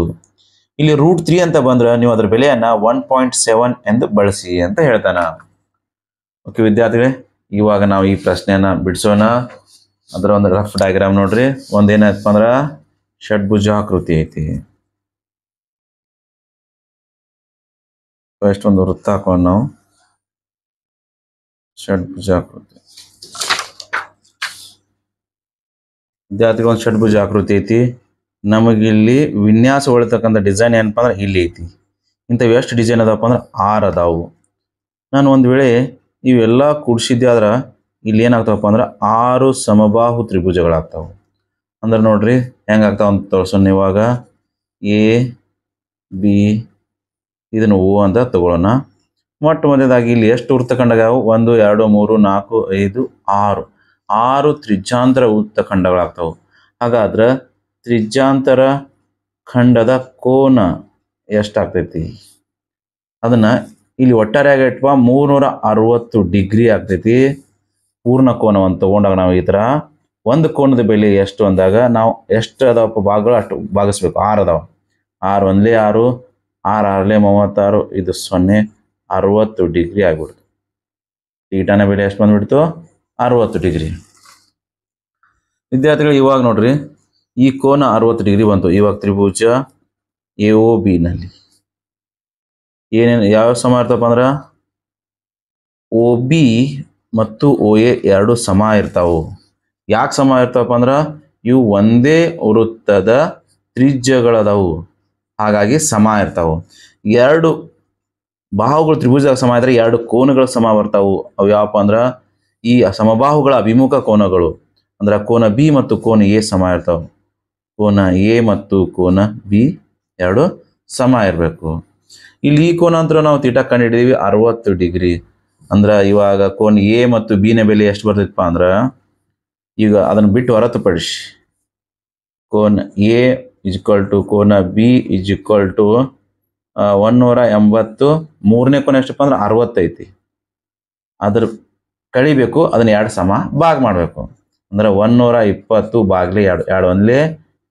ಇಲ್ಲಿ √3 ಅಂತ ಬಂದ್ರೆ ನೀವು ಅದರ ಬೆಲೆಯನ್ನ 1.7 ಎಂದು ಬಳಸಿ ಅಂತ ಹೇಳ್ತಾನ. ಓಕೆ ವಿದ್ಯಾರ್ಥಿಗಳೇ, ಇವಾಗ ನಾವು ಈ ಪ್ರಶ್ನೆಯನ್ನ ಬಿಡಿಸೋಣ. ಅದರ ಒಂದು ರಫ್ ಡಯಾಗ್ರಾಮ್ ನೋಡ್ರಿ. ಒಂದೇನಪ್ಪ ಅಂದ್ರ ಷಡ್ಭುಜಾಕೃತಿ ಐತಿ. ಫಸ್ಟ್ ಒಂದು ವೃತ್ತ ಹಾಕೋಣ ನಾವು. ಷಡ್ಭುಜಾಕೃತಿ ವಿದ್ಯಾರ್ಥಿಗಳು ಒಂದು ಷಡ್ಭುಜಾಕೃತಿ ಐತಿ. ನಮಗಿಲ್ಲಿ ವಿನ್ಯಾಸಗೊಳ್ತಕ್ಕಂಥ ಡಿಸೈನ್ ಏನಪ್ಪ ಅಂದ್ರೆ ಇಲ್ಲಿ ಐತಿ. ಇಂಥವು ಎಷ್ಟು ಡಿಸೈನ್ ಅದಾವಪ್ಪ ಅಂದ್ರೆ 6 ಅದಾವು. ನಾನು ಒಂದು ವೇಳೆ ಇವೆಲ್ಲ ಕೂಡಿಸಿದ್ದೆ ಆದ್ರೆ ಇಲ್ಲಿ ಏನಾಗ್ತಾವಪ್ಪ ಅಂದ್ರೆ 6 ಸಮಬಾಹು ತ್ರಿಭುಜಗಳಾಗ್ತಾವೆ. ಅಂದ್ರೆ ನೋಡ್ರಿ ಹೆಂಗಾಗ್ತಾವ ಅಂತ ತೋರ್ಸೋಣ. ಇವಾಗ ಎ ಬಿ ಇದನ್ನು ಓ ಅಂತ ತಗೊಳ್ಳೋಣ. ಮೊಟ್ಟ ಮೊದಲಾಗಿ ಇಲ್ಲಿ ಎಷ್ಟು ವೃತ್ತಖಂಡಗಳು? 1 2 3 4 5 6 6 ತ್ರಿಜ್ಯಾಂತರ ವೃತ್ತಖಂಡಗಳಾಗ್ತಾವೆ. ಹಾಗಾದ್ರೆ ತ್ರಿಜ್ಯಾಂತರ ಖಂಡದ ಕೋನ ಎಷ್ಟಾಗ್ತೈತಿ? ಅದನ್ನ ಇಲ್ಲಿ ಒಟ್ಟಾರೆಯಾಗಿ ಇಟ್ವಾ 360 ಡಿಗ್ರಿ ಆಗ್ತೈತಿ. ಪೂರ್ಣ ಕೋನವನ್ನು ತಗೊಂಡಾಗ ನಾವು ಈ ಥರ ಒಂದು ಕೋನದ ಬೆಲೆ ಎಷ್ಟು ಅಂದಾಗ ನಾವು ಎಷ್ಟು ಅದಾವಪ್ಪ ಭಾಗಗಳು ಅಷ್ಟು ಭಾಗಿಸ್ಬೇಕು. 6 ಅದಾವ. 6 1 6 6 6 36 ಇದು 0 60 ಡಿಗ್ರಿ ಆಗ್ಬಿಡ್ತು. ಥೀಟಾನ ಬೆಲೆ ಎಷ್ಟು ಬಂದ್ಬಿಡ್ತು? 60 ಡಿಗ್ರಿ. ವಿದ್ಯಾರ್ಥಿಗಳು ಇವಾಗ ನೋಡ್ರಿ, ಈ ಕೋನ 60 ಡಿಗ್ರಿ ಬಂತು. ಇವಾಗ ತ್ರಿಭುಜ AOB ನಲ್ಲಿ ಏನೇನು ಯಾವ ಸಮ ಇರ್ತಪ್ಪ ಅಂದ್ರೆ OB ಮತ್ತು OA ಎರಡು ಸಮ ಇರ್ತಾವು. ಯಾಕೆ ಸಮ ಇರ್ತಾವಪ್ಪ ಅಂದ್ರೆ ಇವು ಒಂದೇ ವೃತ್ತದ ತ್ರಿಜ್ಯಗಳದಾವು, ಹಾಗಾಗಿ ಸಮ ಇರ್ತಾವು. ಎರಡು ಬಾಹುಗಳು ತ್ರಿಭುಜದಾಗ ಸಮ ಇದ್ರೆ ಎರಡು ಕೋನಗಳ ಸಮ ಬರ್ತಾವು. ಅವು ಯಾವಪ್ಪ ಅಂದ್ರೆ ಈ ಸಮಬಾಹುಗಳ ಅಭಿಮುಖ ಕೋನಗಳು. ಅಂದ್ರೆ ಕೋನ B ಮತ್ತು ಕೋನ A ಸಮ ಇರ್ತಾವೆ. ಕೋನ A ಮತ್ತು ಕೋನ B ಎರಡು ಸಮ ಇರಬೇಕು. ಇಲ್ಲಿ ಈ ಕೋನ ಅಂತ ನಾವು ಥೀಟಾ ಕಂಡುಹಿಡಿದೀವಿ 60 ಡಿಗ್ರಿ. ಅಂದ್ರೆ ಇವಾಗ ಕೋನ A ಮತ್ತು B ನ ಬೆಲೆ ಎಷ್ಟು ಬರ್ತೈತಪ್ಪ ಅಂದ್ರೆ, ಈಗ ಅದನ್ನು ಬಿಟ್ಟು ಹೊರತುಪಡಿಸಿ ಕೋನ A = ಕೋನ B = 180. ಮೂರನೇ ಕೋನ ಎಷ್ಟಪ್ಪ ಅಂದ್ರೆ 60 ಐತಿ. ಅದ್ರ ಕಳಿಬೇಕು, ಅದನ್ನ 2 ಸಮ ಭಾಗ ಮಾಡಬೇಕು. ಅಂದ್ರೆ 120 ಭಾಗ್ಲೆ 2 2 1 2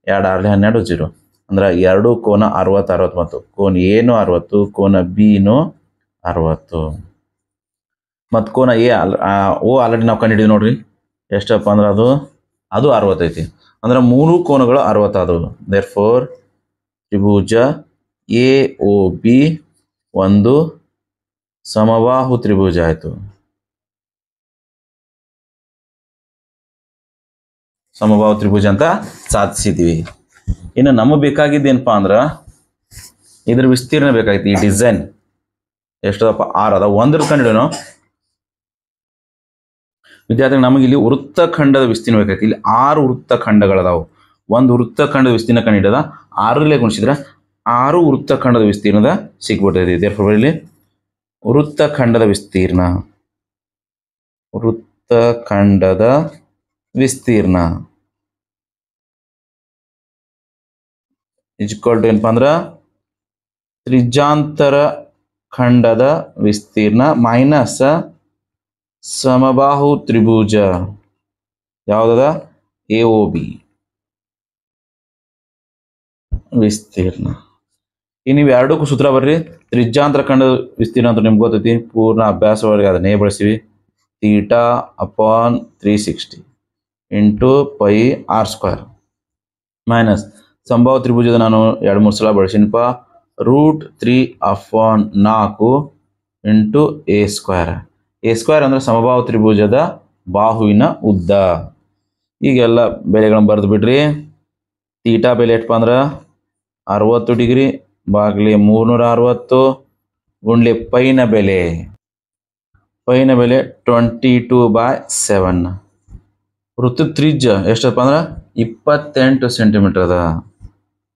6 12 0. ಅಂದ್ರೆ 2 ಕೋನ 60 60 ಮತ್ತು ಕೋನ A 60, ಕೋನ B 60 ಮತ್ತು ಕೋನ A O ಆಲ್ರೆಡಿ ನಾವು ಕಂಡಿದ್ದೀವಿ ನೋಡ್ರಿ. ಎಷ್ಟಪ್ಪ ಅಂದ್ರೆ ಅದು 60 ಐತಿ. ಅಂದ್ರೆ 3 ಕೋನಗಳು 60 ಆದವು. ದೇರ್ಫೋರ್ ತ್ರಿಭುಜ AOB ಒಂದು ಸಮಬಾಹು ತ್ರಿಭುಜ ಆಯ್ತು. ಸಮಬಾಹು ತ್ರಿಭುಜ ಅಂತ ಸಾಧಿಸಿದ್ವಿ. ಇನ್ನು ನಮಗೆ ಬೇಕಾಗಿದ್ದೇನಪ್ಪ ಅಂದ್ರೆ ಇದ್ರ ವಿಸ್ತೀರ್ಣ ಬೇಕಾಗಿತ್ತು. ಈ ಡಿಸೈನ್ ಎಷ್ಟದಪ್ಪ? 6 ಅದ. ಒಂದ್ರ ಕಂಡಿಡೋನು ವಿದ್ಯಾರ್ಥಿಗಳು, ನಮಗೆ ಇಲ್ಲಿ ವೃತ್ತಖಂಡದ ವಿಸ್ತೀರ್ಣ ಬೇಕಾಯ್ತು. ಇಲ್ಲಿ 6 ವೃತ್ತಖಂಡಗಳದಾವು. ಒಂದು ವೃತ್ತಖಂಡದ ವಿಸ್ತೀರ್ಣ ಕಂಡಿಡದ 6ರಲ್ಲೇ ಗುಣಿಸಿದ್ರೆ 6 ವೃತ್ತಖಂಡದ ವಿಸ್ತೀರ್ಣದ ಸಿಕ್ಬಿಟ್ಟೈತಿ. ದೇರ್ಫೋರ್ ಇಲ್ಲಿ ವೃತ್ತಖಂಡದ ವಿಸ್ತೀರ್ಣ ಇಸ್ ಈಕ್ವಲ್ ಟು ಏನಪ್ಪ ಅಂದ್ರೆ ತ್ರಿಜ್ಯಾಂತರ ಖಂಡದ ವಿಸ್ತೀರ್ಣ ಮೈನಸ್ ಸಮಬಾಹು ತ್ರಿಭುಜ ಯಾವುದದ AOB ವಿಸ್ತೀರ್ಣ. ಈಗ ನೀವು ಎರಡಕ್ಕೂ ಸೂತ್ರ ಬರ್ರಿ. ತ್ರಿಜ್ಯಾಂತರ ಖಂಡದ ವಿಸ್ತೀರ್ಣ ಅಂತ ನಿಮ್ಗೆ ಗೊತ್ತೈತಿ, ಪೂರ್ಣ ಅಭ್ಯಾಸವರೆಗೆ ಅದನ್ನೇ ಬಳಸಿವಿ. Theta upon 360 into pi r² minus ಸಂಭಾವ್ಯ ತ್ರಿಭುಜದ ನಾನು 2-3 ಸಲ ಬಳಸಿನಪ್ಪ, √3/4 ಇಂಟು A² ಅಂದರೆ ಸಮಭಾವ ತ್ರಿಭುಜದ ಬಾಹುವಿನ ಉದ್ದ. ಈಗೆಲ್ಲ ಬೆಲೆಗಳನ್ನು ಬರೆದು ಬಿಡ್ರಿ. ಥೀಟಾ ಬೆಲೆ ಎಷ್ಟಪ್ಪ ಅಂದ್ರೆ 60 ಡಿಗ್ರಿ ಬಾಗಿಲೆ 360 ಗುಂಡ್ಲೆ ಪೈನ ಬೆಲೆ 22/7. ವೃತ್ತ ತ್ರಿಜ್ಯ ಎಷ್ಟಪ್ಪ ಅಂದ್ರೆ 28 ಸೆಂಟಿಮೀಟರ್ ಅದ.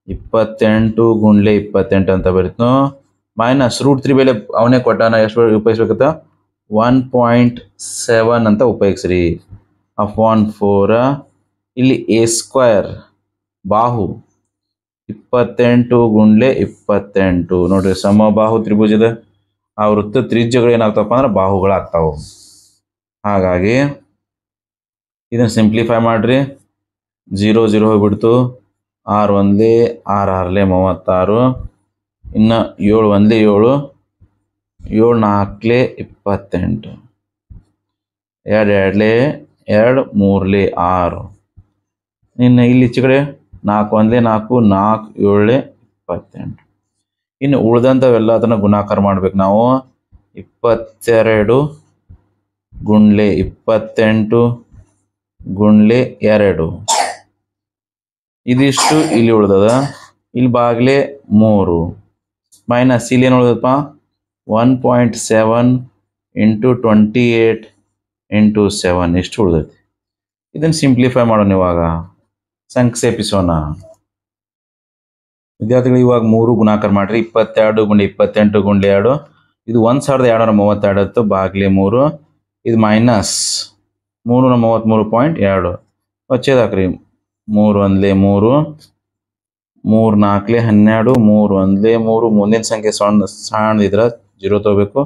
28 ಗುಂಡ್ಲೆ 28 ಅಂತ ಬರೀತು. ಮೈನಸ್ √3 ಬೆಲೆ ಅವನೇ ಕೊಟ್ಟಾನ, ಎಷ್ಟು ಉಪಯೋಗಿಸ್ಬೇಕತ್ತ 1.7 ಅಂತ ಉಪಯೋಗಿಸ್ರಿ. ಅಪಾನ್ 4 ಇಲ್ಲಿ A² ಬಾಹು 28 ಗುಂಡ್ಲೆ 28 ನೋಡ್ರಿ, ಸಮಬಾಹು ತ್ರಿಭುಜದ ಆ ವೃತ್ತ ತ್ರಿಜ್ಯಗಳು ಏನಾಗ್ತವಪ್ಪ ಅಂದ್ರೆ ಬಾಹುಗಳಾಗ್ತಾವ. ಹಾಗಾಗಿ ಇದನ್ನು ಸಿಂಪ್ಲಿಫೈ ಮಾಡ್ರಿ. 0 0 ಹೋಗ್ಬಿಡ್ತು. 6 1 6 6 36, ಇನ್ನು 7 1 7 7 4 28, 2 2 2 3 6. ಇನ್ನು ಇಲ್ಲಿ ಈಚೆ ಕಡೆ 4 1 4 4 7 28. ಇನ್ನು ಉಳ್ದಂಥವೆಲ್ಲ ಅದನ್ನು ಗುಣಾಕಾರ ಮಾಡ್ಬೇಕು ನಾವು. 22 ಗುಂಡ್ಲೆ 28 ಗುಂಡ್ಲೆ 2 ಇದಿಷ್ಟು ಇಲ್ಲಿ ಉಳ್ದದ. ಇಲ್ಲಿ ಬಾಗಿಲೆ 3 ಮೈನಸ್ ಇಲ್ಲಿ ಏನು ಉಳ್ದಪ್ಪ 1.7 ಇಂಟು 28 ಇಂಟು 7 ಇಷ್ಟು ಉಳ್ದೈತಿ. ಇದನ್ನು ಸಿಂಪ್ಲಿಫೈ ಮಾಡೋಣ. ಇವಾಗ ಸಂಕ್ಷೇಪಿಸೋಣ ವಿದ್ಯಾರ್ಥಿಗಳು. ಇವಾಗ 3 ಗುಣಾಕಾರ ಮಾಡ್ರಿ. 22 ಗುಂಡ್ಲೆ 28 ಗುಂಡ್ಲೆ 2 ಇದು 1232 ಬಾಗಿಲೆ 3. ಇದು ಮೈನಸ್ 333.2 వచ్చేదాಕ್ರಿ. 3 1 3 3 4 12 3 1 3. ಮುಂದಿನ ಸಂಖ್ಯೆ ಸಣ್ಣದಿದ್ರೆ 0 ತಗೋಬೇಕು.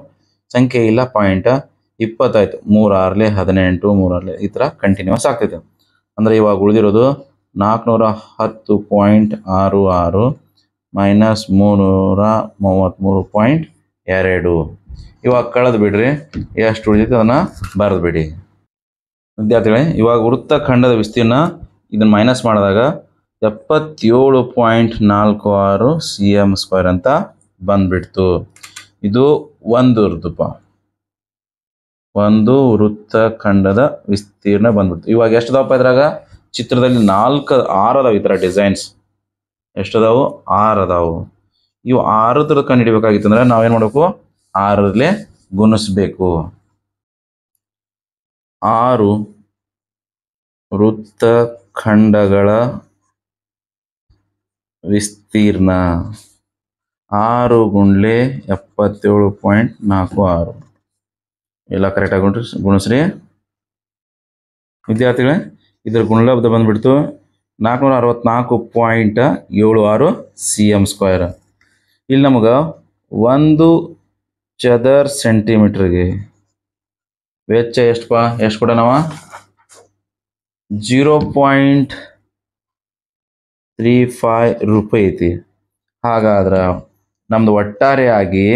ಸಂಖ್ಯೆ ಇಲ್ಲ ಪಾಯಿಂಟ್ 20 ಆಯ್ತು. 3 6 18 3 6 ಈ ಥರ ಕಂಟಿನ್ಯೂಸ್ ಆಗ್ತೈತೆ. ಅಂದರೆ ಇವಾಗ ಉಳಿದಿರೋದು 410.66 ಮೈನಸ್ 333.2. ಇವಾಗ ಕಳೆದು ಬಿಡ್ರಿ. ಎಷ್ಟು ಉಳಿದೈತೆ ಅದನ್ನು ಬರೆದು ಬಿಡಿ ವಿದ್ಯಾರ್ಥಿಗಳೇ. ಇವಾಗ ವೃತ್ತ ಖಂಡದ ವಿಸ್ತೀರ್ಣ ಇದನ್ನು ಮೈನಸ್ ಮಾಡಿದಾಗ 77.46 cm² ಅಂತ ಬಂದ್ಬಿಡ್ತು. ಇದು ಒಂದು ವೃತ್ತ ಖಂಡದ ವಿಸ್ತೀರ್ಣ ಬಂದ್ಬಿಡ್ತು. ಇವಾಗ ಎಷ್ಟು ಅದಾವಪ್ಪ ಇದ್ರಾಗ? ಚಿತ್ರದಲ್ಲಿ 6 ಅದಾವ ಈ ಥರ ಡಿಸೈನ್ಸ್. ಎಷ್ಟದಾವು? 6 ಅದಾವು. ಇವು 6 ಕಂಡು ಹಿಡಿಬೇಕಾಗಿತ್ತು ಅಂದ್ರೆ ನಾವೇನು ಮಾಡಬೇಕು? 6 ಗುಣಿಸ್ಬೇಕು. 6 ವೃತ್ತ ಖಂಡಗಳ ವಿಸ್ತೀರ್ಣ 6 ಗುಂಡ್ಲೆ 77.46 ಎಲ್ಲ ಕರೆಕ್ಟಾಗಿ ಗುಣಿಸ್ರಿ ವಿದ್ಯಾರ್ಥಿಗಳೇ. ಇದ್ರ ಗುಣಲಬ್ಧ ಬಂದ್ಬಿಡ್ತು 464.76 cm². ಇಲ್ಲಿ ನಮಗೆ 1 ಚದರ ಸೆಂಟಿಮೀಟರ್ಗೆ ವೆಚ್ಚ ಎಷ್ಟು ಕೊಡೋಣವ? 0.35 ರೂಪಾಯಿ ಐತಿ. ಹಾಗಾದ್ರೆ ನಮ್ದು ಒಟ್ಟಾರೆಯಾಗಿ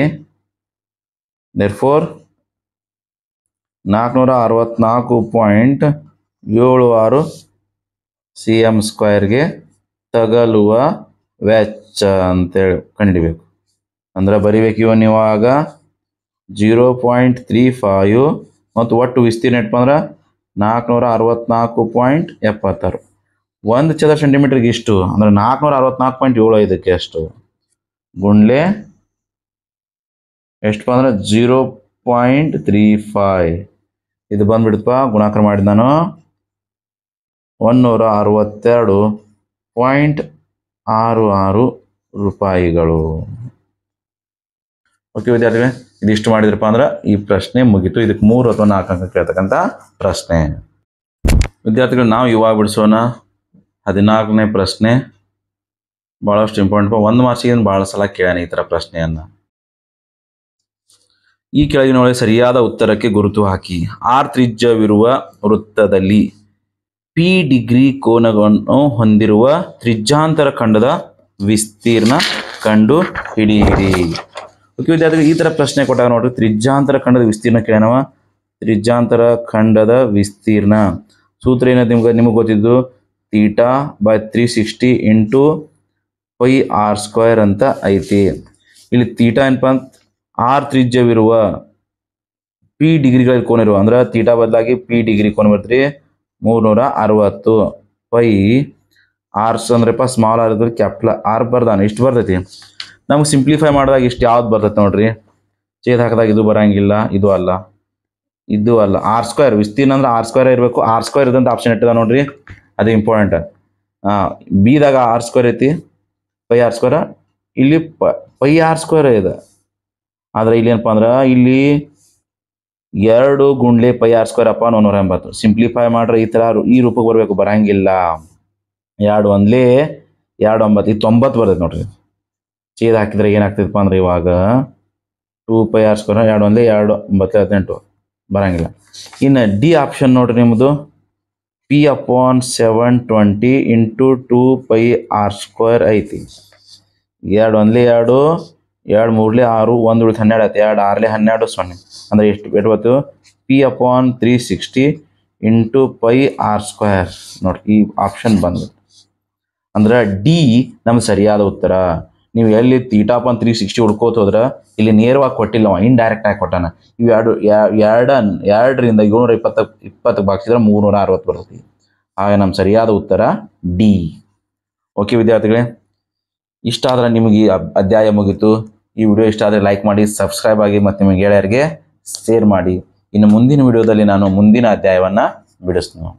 therefore 464.76 cm²ಗೆ ತಗಲುವ ವೆಚ್ಚ ಅಂತೇಳಿ ಕಂಡುಹಿಡಿಬೇಕು. ಅಂದ್ರೆ ಬರಿಬೇಕು ಇವನ್ ಇವಾಗ 0.35 ಮತ್ತು ಒಟ್ಟು ವಿಸ್ತೀರ್ಣ ಎಷ್ಟಪ್ಪ ಅಂದ್ರೆ 464.76. 1 ಚದರ ಸೆಂಟಿಮೀಟರ್ಗೆ ಇಷ್ಟು ಅಂದ್ರೆ 464.75ಕ್ಕೆ ಅಷ್ಟು ಗುಂಡ್ಲೆ ಎಷ್ಟಪ್ಪ ಅಂದ್ರೆ 0.35. ಇದು ಬಂದ್ಬಿಡುತ್ತಪ್ಪ. ಗುಣಾಕಾರ ಮಾಡಿದ ನಾನು 162.66 ರೂಪಾಯಿಗಳು. ಓಕೆ ವಿದ್ಯಾರ್ಥಿಗಳೇ, ಇದಿಷ್ಟು ಮಾಡಿದ್ರಪ್ಪ ಅಂದ್ರೆ ಈ ಪ್ರಶ್ನೆ ಮುಗೀತು. ಇದಕ್ಕೆ 3 ಅಥವಾ 4 ಅಂಕ ಕೇಳ್ತಕ್ಕಂಥ ಪ್ರಶ್ನೆ. ವಿದ್ಯಾರ್ಥಿಗಳು ನಾವು ಇವಾಗ ಬಿಡಿಸೋಣ 14ನೇ ಪ್ರಶ್ನೆ. ಭಾಳಷ್ಟು ಇಂಪಾರ್ಟೆಂಟ್. 1 ಮಾರ್ಕ್ಸಿಗೆ ಭಾಳ ಸಲ ಕೇಳ್ಯಾನ ಈ ಥರ ಪ್ರಶ್ನೆಯನ್ನು. ಈ ಕೆಳಗಿನೊಳಗೆ ಸರಿಯಾದ ಉತ್ತರಕ್ಕೆ ಗುರುತು ಹಾಕಿ. ಆರ್ ತ್ರಿಜ್ಯವಿರುವ ವೃತ್ತದಲ್ಲಿ ಪಿ ಡಿಗ್ರಿ ಕೋನವನ್ನು ಹೊಂದಿರುವ ತ್ರಿಜ್ಯಾಂತರ ಖಂಡದ ವಿಸ್ತೀರ್ಣ ಕಂಡು ಹಿಡಿಯಿರಿ. ಓಕೆ ವಿದ್ಯಾರ್ಥಿಗಳು, ಈ ಥರ ಪ್ರಶ್ನೆ ಕೊಟ್ಟಾಗ ನೋಡ್ರಿ, ತ್ರಿಜ್ಯಾಂತರ ಖಂಡದ ವಿಸ್ತೀರ್ಣ ಕೇಳೋಣವ. ತ್ರಿಜ್ಯಾಂತರ ಖಂಡದ ವಿಸ್ತೀರ್ಣ ಸೂತ್ರ ಏನಂತ ನಿಮಗೆ ಗೊತ್ತಿದ್ದು, θ/360 ಇಂಟು πr² ಅಂತ ಐತಿ. ಇಲ್ಲಿ ತೀಟಾ ಏನಪ್ಪ ಅಂತ, ಆರ್ ತ್ರಿಜ್ಯವಿರುವ ಪಿ ಡಿಗ್ರಿಗಳಲ್ಲಿ ಕೋನ ಇರುವ, ಅಂದ್ರೆ ತೀಟಾ ಬದಲಾಗಿ ಪಿ ಡಿಗ್ರಿ ಕೋನ ಬರ್ತೀರಿ 360. ಪೈ ಆರ್ಸ್ ಅಂದ್ರಪ್ಪ ಸ್ಮಾಲ್ ಆರ್ ಇದ್ರೆ ಕ್ಯಾಪಿಟಲ್ ಆರ್ ಬರ್ದಾನ, ಇಷ್ಟು ಬರ್ತೈತಿ. ನಮ್ಗೆ ಸಿಂಪ್ಲಿಫೈ ಮಾಡಿದಾಗ ಇಷ್ಟು ಯಾವ್ದು ಬರ್ತೈತೆ ನೋಡ್ರಿ, ಛೇದ್ ಹಾಕಿದಾಗ ಇದು ಬರಂಗಿಲ್ಲ, ಇದು ಅಲ್ಲ, ಇದು ಅಲ್ಲ. r² ವಿಸ್ತೀರ್ಣ ಅಂದ್ರೆ r² ಇರಬೇಕು. r² ಇದಂತ ಆಪ್ಷನ್ ಇಟ್ಟದ ನೋಡ್ರಿ, ಅದು ಇಂಪಾರ್ಟೆಂಟ್. ಬಿದಾಗ r² ಐತಿ, πr². ಇಲ್ಲಿ πr² ಇದೆ. ಆದ್ರೆ ಇಲ್ಲಿ ಏನಪ್ಪ ಅಂದ್ರೆ ಇಲ್ಲಿ 2 ಗುಂಡ್ಲೆ πr² ಅಪ್ಪ 180. ಸಿಂಪ್ಲಿಫೈ ಮಾಡ್ರೆ ಈ ಥರ ಈ ರೂಪಕ್ಕೆ ಬರಬೇಕು, ಬರಂಗಿಲ್ಲ. 2 1 2 9 ಇದು 90 ಬರ್ತೈತೆ ನೋಡ್ರಿ. ಛೇದ್ ಹಾಕಿದ್ರೆ ಏನಾಗ್ತದಪ್ಪ ಅಂದ್ರೆ ಇವಾಗ 2πr² 2 1 2 9 18 ಬರಂಗಿಲ್ಲ. ಇನ್ನು ಡಿ ಆಪ್ಷನ್ ನೋಡ್ರಿ ನಿಮ್ಮದು, p/720 ಇಂಟು 2πr² ಐತಿ. 2 1 2 2 3 6 1 ಉಳಿದು 12 ಆಯ್ತು. 2 6 12 0 ಅಂದ್ರೆ ಎಷ್ಟು ಬತ್ತು, p/360 ಇಂಟು πr² ನೋಡ್ರಿ. ಈ ಆಪ್ಷನ್ ಬಂದು ಅಂದ್ರೆ ಡಿ ನಮ್ಗೆ ಸರಿಯಾದ ಉತ್ತರ. ನೀವು ಎಲ್ಲಿ θ/360 ಹುಡ್ಕೋತ ಹೋದ್ರೆ ಇಲ್ಲಿ ನೇರವಾಗಿ ಕೊಟ್ಟಿಲ್ಲ, ಇಂಡೈರೆಕ್ಟ್ ಆಗಿ ಕೊಟ್ಟಾನ. ಇವು 2ರಿಂದ 720 ಭಾಗಿಸಿದ್ರೆ 360 ಬರ್ತೈತಿ. ಆಗ ನಮ್ಮ ಸರಿಯಾದ ಉತ್ತರ ಡಿ. ಓಕೆ ವಿದ್ಯಾರ್ಥಿಗಳೇ, ಇಷ್ಟ ಆದ್ರೆ ನಿಮಗೆ ಈ ಅಧ್ಯಾಯ ಮುಗೀತು. ಈ ವಿಡಿಯೋ ಇಷ್ಟ ಆದರೆ ಲೈಕ್ ಮಾಡಿ, ಸಬ್ಸ್ಕ್ರೈಬ್ ಆಗಿ ಮತ್ತು ನಿಮಗೆ ಗೆಳೆಯರಿಗೆ ಶೇರ್ ಮಾಡಿ. ಇನ್ನು ಮುಂದಿನ ವಿಡಿಯೋದಲ್ಲಿ ನಾನು ಮುಂದಿನ ಅಧ್ಯಾಯವನ್ನು ಬಿಡಿಸ್ತೀನಿ.